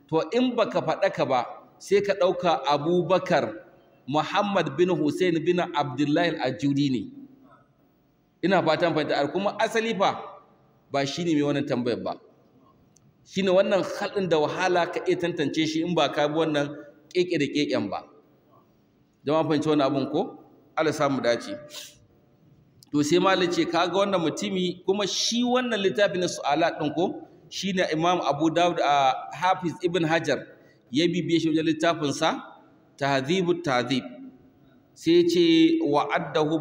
Speaker 1: To in baka faɗa ka ba sai ka ɗauka Abubakar Muhammad bin Hussein bin Abdullahi al-Ajuri ne. Ina fatan fahimta. Kuma asali fa ba shine mai wannan tambayar ba. Shine wannan halin da wahala ka iya tantance shi in ba ka bi wannan keke da keken ba. Jama'a fahimci wannan abun ko? Allah samu dace. To sai malai ce kaga wannan mutumi, kuma shi wannan littafi na su'alat din ko shine Imam Abu Dawud Hafiz Ibn Hajar ya bibiye shi wajen littafin sa Tahdhibut Tahdhib. Sai ce wa'addahu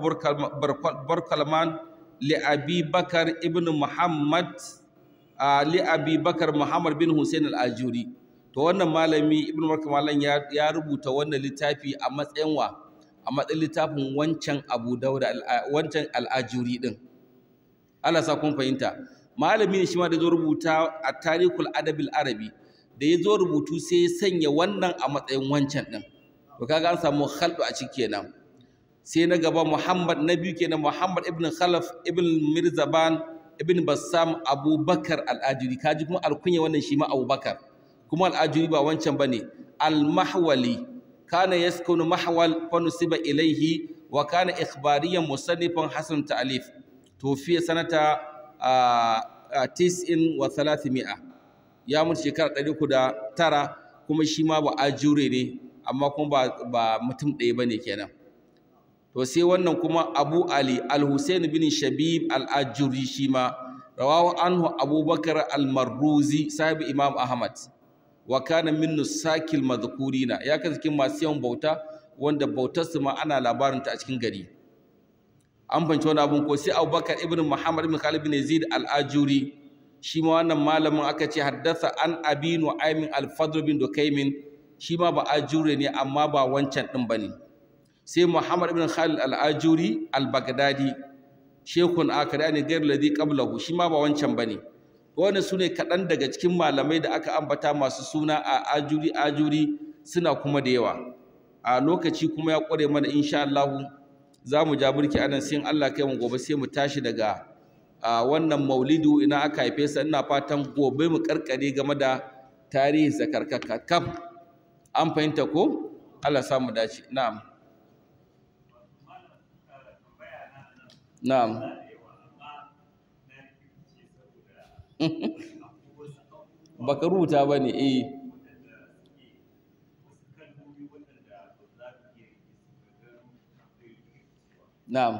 Speaker 1: Barkalman li Abi Bakar ibn Muhammad li Abi Bakar Muhammad bin Hussein al-Ajuri. To wannan malami Ibn Barkalman ya rubuta wannan littafi a matsayin a matsayin littafin wancan Abu Dawud wancan al-Ajuri din. Allah sa kun fahimta. Malami ne shi ma da zo rubuta a Tarikhul Adab al-Arabi, da ya zo rubutu sai ya sanya wannan a matsayin wancan din. To kaga an samu khaldu a ciki kenan. Sai na gaba Muhammad na biyu kenan, Muhammad ibn Khalaf ibn Mirzaban ibn Bassam Abubakar al-Ajuri. Kaji kuma alkunya wannan shi ma Abubakar, kuma al-Ajuri ba wancan bane. Al-Mahwali kana yaskunu mahwal fa nusiba ilayhi wa kana ikhbariyan musannifan hasan ta'alif. Tufiya sanata 9 wa 300, ya mutu shekara 309, kuma shi ma ba ajure ne, amma kuma ba mutum ɗaya bane kenan. To sai wannan kuma Abu Ali al-Husayn bin Shabib al-Ajuri, shi ma rawahu anhu Abubakar al-Marruzi sahibi Imam Ahmad, wa kana min nusakil madhkurina, ya kan cikin masu yawan bauta wanda bautar su ma ana labarin ta a cikin gari. An fahimci wani abun ko? Sai Abubakar ibn Muhammad ibn Khalid bin Yazid al-Ajuri, shi ma wannan malamin aka ce haddasa an Abi Nu'aym al-Fadl bin Dukaymin, shi ma ba ajure ne amma ba wancan din bane. Sai Muhammad ibn Khalid al-Ajuri al-Baghdadi, shekun akari ne gair ladhi qablahu, shi ma ba wancan bane. Wannan su ne kaɗan daga cikin malamai da aka ambata masu suna a ajuri suna kuma da yawa. A lokaci kuma ya ƙware mana, insha Allah za mu ja burki anan, sai Allah kai mu gobe sai mu tashi daga wannan maulidu ina aka haife sa. Ina fatan gobe mu karkare game da tarihin zakarkaka kaf. An fahimta ko? Allah sa mu dace. Na'am. Na'am. Baka rubuta ba ne, eh. Na'am.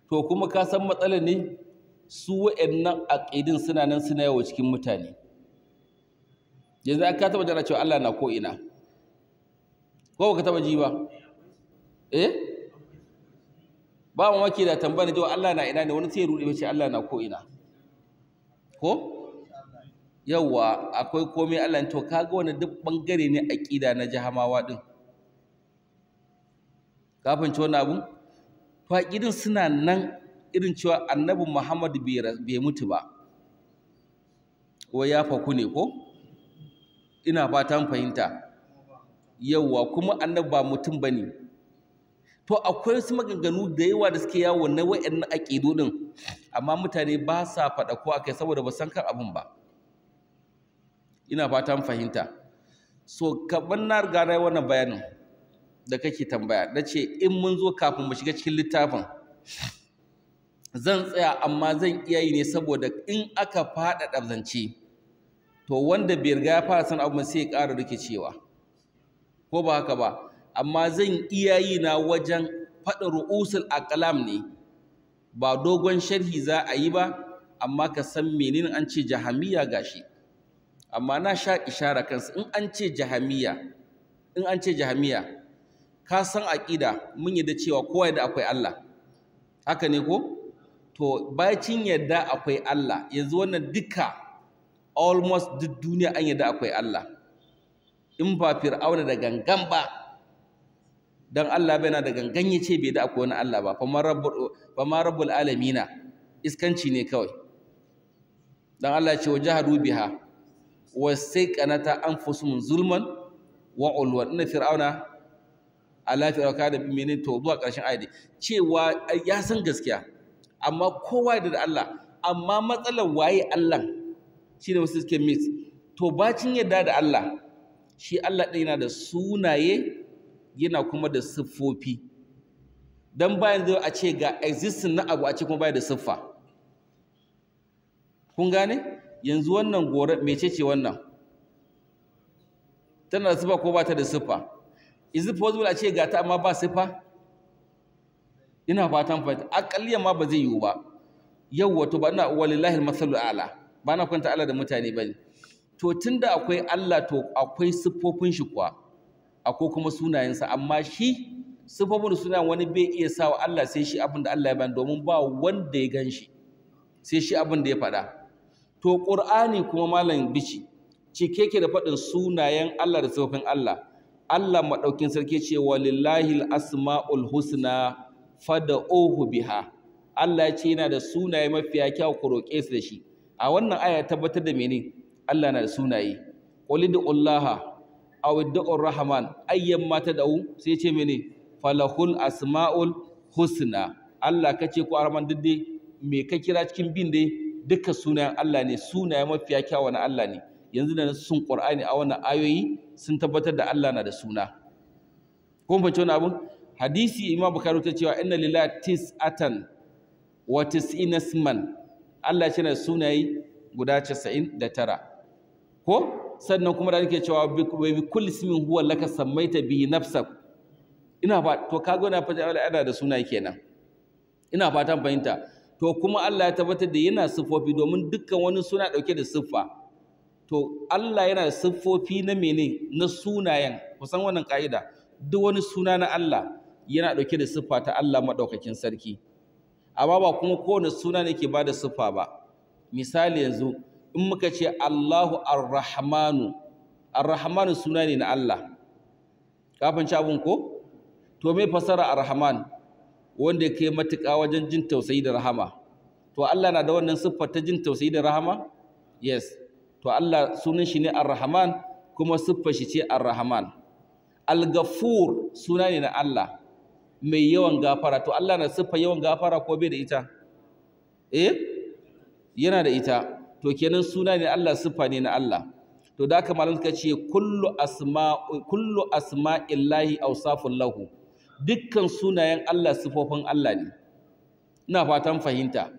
Speaker 1: To kuma ka san matsalar ne, su wa'annan aqidin suna nan suna yawo cikin mutane. Yanzu ka taba jira cewa Allah na ko ina, ko baka taba ji ba? Ba mamaki da tambaya cewa Allah na ina ne, wani sai ya rude ce Allah na ko ina. ko yawa akwai komai Allah to kaga wannan duk bangare ne aqida na jahamawa din ka fahimci wannan abun to aqidin suna nan irin cewa annabi Muhammad bai mutu ba ko ya faku ne ko ina fatan fahimta yawa kuma annabi ba mutum bane to akwai wasu maganganu da yawa da suke yawo na wayannan aqidu din amma mutane ba sa faɗa ko akai saboda ba san kan abun ba ina fatan fahimta so kaban na riga na wannan bayanin da kake tambaya nace in mun zo kafin mu shiga cikin littafin zan tsaya amma zan iya yi ne saboda in aka faɗaɗa zance to wanda bai riga ya fara san abu sai ya ƙara rikicewa ko ba haka ba amma zan iya yi na wajen faɗin ru'usul aqlam ne ba dogon sharhi za a yi ba amma ka san menene an ce jahamiya gashi amma na sha ishara kansu in an ce jahamiya ka san aqida mun yadda cewa kowa da akwai Allah haka ne ko to bacin yadda akwai Allah yanzu wannan duka almost duk duniya an yadda akwai Allah in ba fir'auna da gangan ba dan Allah bai na da gangan yace bai da akwai wani Allah ba fa ma rabbul alamina iskanci ne kawai dan Allah ya ce wajahadu biha wastaqanata anfusuhum zulman wa ulwan inna fir'auna ala fir'auna da menene to zuwa ƙarshen ayati cewa ya san gaskiya amma kowa da Allah amma matsalar waye Allah shine wasu suke mix to bacin yadda da Allah shi Allah ɗin yana da sunaye yana kuma da siffofi dan bayan zai a ce ga existing na abu a ce kuma baya da siffa kun gane yanzu wannan gore mecece wannan tana da siffa ko ba ta da siffa is it possible a ce ga ta amma ba siffa ina fatan fahimta akalliyan ma ba zai yiwu ba yau wato ba ina walillahi almasalul a'la ba na kwanta Allah da mutane bane to tunda akwai Allah to akwai siffofin shi kuwa akwai kuma sunayensa amma shi siffofin da sunayen wani bai iya sawa Allah sai shi abin da Allah ya bani domin ba wanda ya gan shi sai shi abin da ya faɗa to Qur'ani kuma malam bici cike yake da faɗin sunayen Allah da siffofin Allah Allah madaukin sarki ce walillahi asmaul husna fad'uhu biha Allah ya ce yana da sunaye mafiya kyau ku roƙe su da shi a wannan aya tabbatar da mene Allah na da sunaye qulidullaha aw ud'ur rahman ayyan ma tad'u sai ce mene falahul asmaul husna Allah kace ku arman didde me ka kira cikin bin dai duka sunayen Allah ne sunaye mafiya kyau na Allah ne yanzu da sun Qur'ani a wannan ayoyi sun tabbatar da Allah na da suna kun fahimci wannan abun hadisi Imam Bukhari ta cewa inna lillahi tis'atan wa tis'ina isman Allah yana da sunaye guda 99 ko sannan kuma da yake cewa bi kulli ismin huwa laka sammaita bi nafsak ina ba to kaga wannan fata Allah yana da sunaye kenan ina fatan fahimta to kuma Allah ya tabbatar da yana siffofi domin dukkan wani suna dauke da siffa to Allah yana da siffofi na mene na sunayen kusan wannan kaida duk wani suna na Allah yana dauke da siffa ta Allah madaukakin sarki amma ba kuma kowane suna ne ke bada siffa ba misali yanzu in muka ce Allahu Ar-Rahmanu suna ne na Allah kafin abun ko to me fasara Ar-Rahman wanda yake matuƙa wajen jin tausayi da rahama to Allah na da wannan siffar ta jin tausayi da rahama yes to Allah sunan shi ne Ar-Rahman kuma siffar shi ce Ar-Rahman Al-Ghafur suna ne na Allah mai yawan gafara to Allah na siffa yawan gafara ko bai da ita yana da ita to kenan suna ne Allah siffa ne na Allah to da haka malam suka ce kullu asma'illahi awsafun lahu dukkan sunayen Allah siffofin Allah ne ina fatan fahimta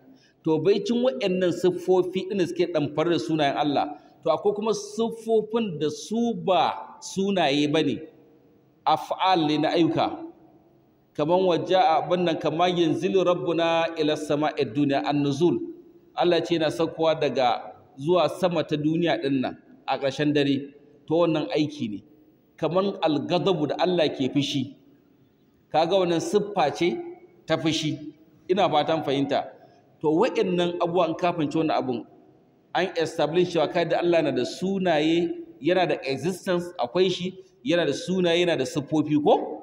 Speaker 1: to baicin waɗannan siffofi din suke damfar da sunayen Allah to akwai kuma siffofin da su ba sunaye bane af'al ne na ayyuka kaman waja'a bannan kaman yanzilu rabbuna ila sama'id dunya an-nuzul Allah ce yana saukowa daga zuwa sama ta duniya din nan a ƙarshen dare to wannan aiki ne kaman al-ghadabu da Allah ke fushi kaga wannan siffa ce ta fushi ina fatan fahimta to waɗannan abubuwan kafin wannan abun an establish cewa kai da Allah na da sunaye, yana da existence, akwai shi, yana da sunaye, yana da siffofi ko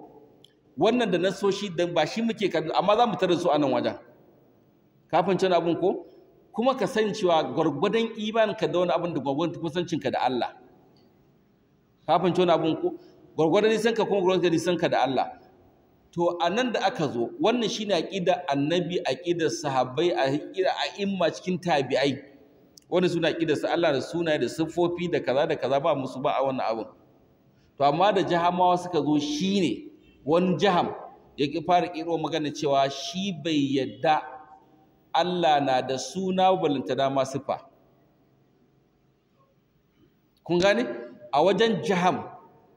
Speaker 1: wannan da nasoshi dan ba shi muke amma za mu tare su a nan wajen kafin cin abin ko kuma ka san cewa gwargwadon imaninka da wani abin da gwargwadon kusancinka da Allah kafin cin abin ko gwargwadon nisanka kuma gwargwadon nisanka da Allah. To a nan da aka zo wannan shine aqidar annabi, aqidar sahabbai, aqidar a'imma cikin tabi'ai, wannan suna aqidar sa Allah da sunaye da siffofi da kaza ba musu ba a wannan abin. To amma da jahamawa suka zo shine wani jaham ya fara kiro magana cewa shi bai yadda Allah na da suna balantana ma sifa. Kun gane a wajen jaham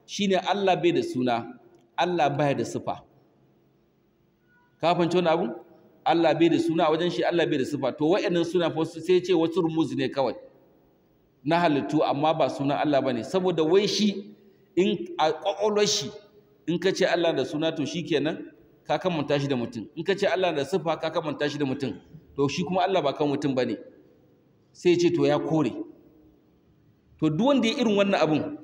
Speaker 1: shine Allah bai da suna, Allah bai da sifa. Ka fahimci wani abu? Allah bai da suna a wajen shi, Allah bai da sifa. To wa'annan suna fa sai ce wasu rumuzi ne kawai na halittu amma ba sunan Allah bane, saboda wai shi in a kwakwalwar shi in ka ce Allah da suna to shikenan ka kamanta shi da mutum, in ka ce Allah da sifa ka kamanta shi da mutum, to shi kuma Allah ba kan mutum bane, sai ya ce to ya kore. To duk wanda ya irin wannan abun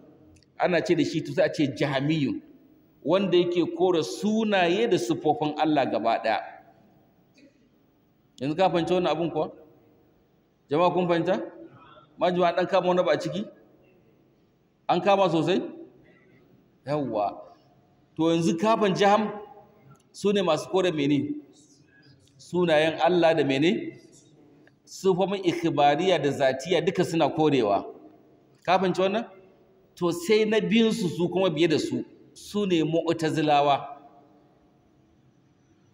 Speaker 1: ana ce da shi to sai a ce jahamiyun, wanda yake kore sunaye da siffofin Allah gaba ɗaya. Yanzu ka fahimci wannan abun kuwa? Jama'a kun fahimta? Majima an ɗan kama wani ba a ciki? An kama sosai? Yawwa. To yanzu kafin jaham su ne masu kore mene? Sunayen Allah da mene? Siffofin ikhbariya da zatiya duka suna korewa. Ka fahimci wannan? To sai na biyunsu su kuma biye da su ne mu'tazilawa.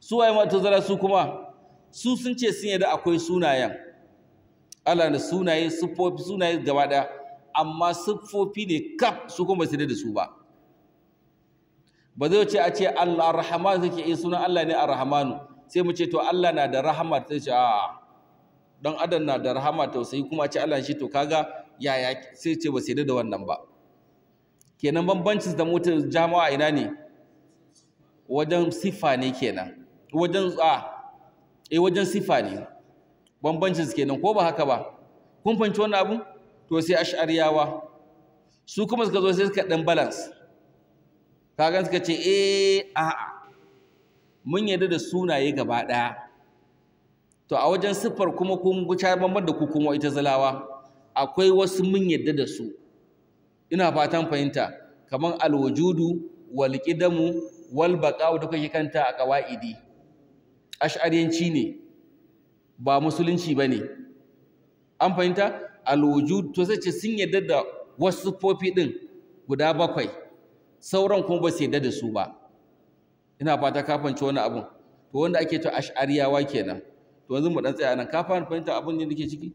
Speaker 1: Su waye mu'tazila su kuma? Su sun ce sun yarda akwai sunayen Allah da sunaye, siffofi, sunaye gaba ɗaya, amma siffofi ne kaf su kuma ba su da su ba. Ba zai ce a ce Allah ar-Rahman take sunan Allah ne ar-Rahmanu, sai mu ce to Allah na da rahama, sai ce a'a dan adam na da rahama tausayi kuma a ce Allah shi, to kaga yaya, sai ce ba su da wannan ba. Kenan bambancin da mutum jama'a ina ne? Wajen sifa ne kenan. Wajen sifa ne. Bambancin su kenan ko ba haka ba? Kun fahimci wannan abu? To sai ash'ariyawa su kuma suka zo sai suka dan balance. Kaga suka ce a'a mun yarda da sunaye gaba daya. To a wajen siffar kuma kun guca bamban da ku kuma ita zalawa. Akwai wasu mun yarda da su. Ina fatan fahimta, kaman alwujudu wal qidamu wal baqa'u da kake kanta a qawaidi. Ash'ariyanci ne, ba musulunci bane. An fahimta? Alwujud to sai ce sun yarda da wasu sifofi din guda 7, sauran kuma ba su yarda da su ba. Ina fata ka fahimci wani abun. To wanda ake to ash'ariyawa kenan. To yanzu mu dan tsaya nan, ka fahimta abun ne nake ciki?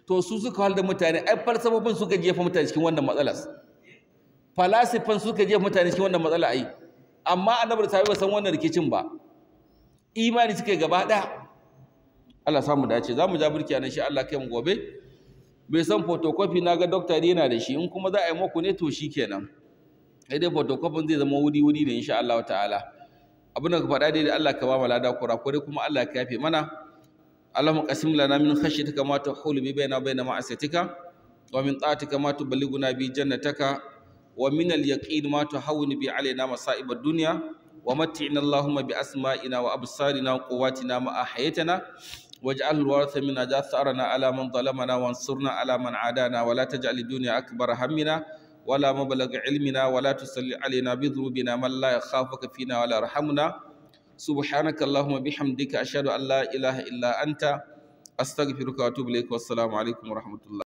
Speaker 1: To su suka halda mutane, ai falsafofin suka jefa mutane cikin wannan matsalar, falasifan suka jefa mutane cikin wannan matsala ai, amma annabi da sahabbai ba san wannan rikicin ba, imani suka gaba ɗaya. Allah samu dace. Za mu ja burki anan shi Allah kai mu gobe. Bai san photocopy na ga doctor yana da shi, in kuma za a yi muku ne to shikenan, sai dai photocopy zai zama wuri ne insha Allah ta'ala. Abin da ka faɗa dai Allah ka ba mu lada, kurakure kuma Allah ka yafe mana. اللهم قسم لنا من خشيتك ما تحول بيننا وبين معصيتك، ومن طاعتك ما تبلغنا به جنتك، ومن اليقين ما تهون به علينا مصائب الدنيا، ومتعنا اللهم بأسمائنا وأبصارنا وقواتنا ما أحييتنا، واجعل الوارث منا اجعل ثأرنا على من ظلمنا وانصرنا على من عادانا، ولا تجعل الدنيا أكبر همنا ولا مبلغ علمنا، ولا تسلط علينا بذنوبنا من لا يخافك فينا ولا يرحمنا. سبحانك اللهم بحمدك أشهد أن لا إله إلا أنت أستغفرك وأتوب إليك، والسلام عليكم ورحمة الله.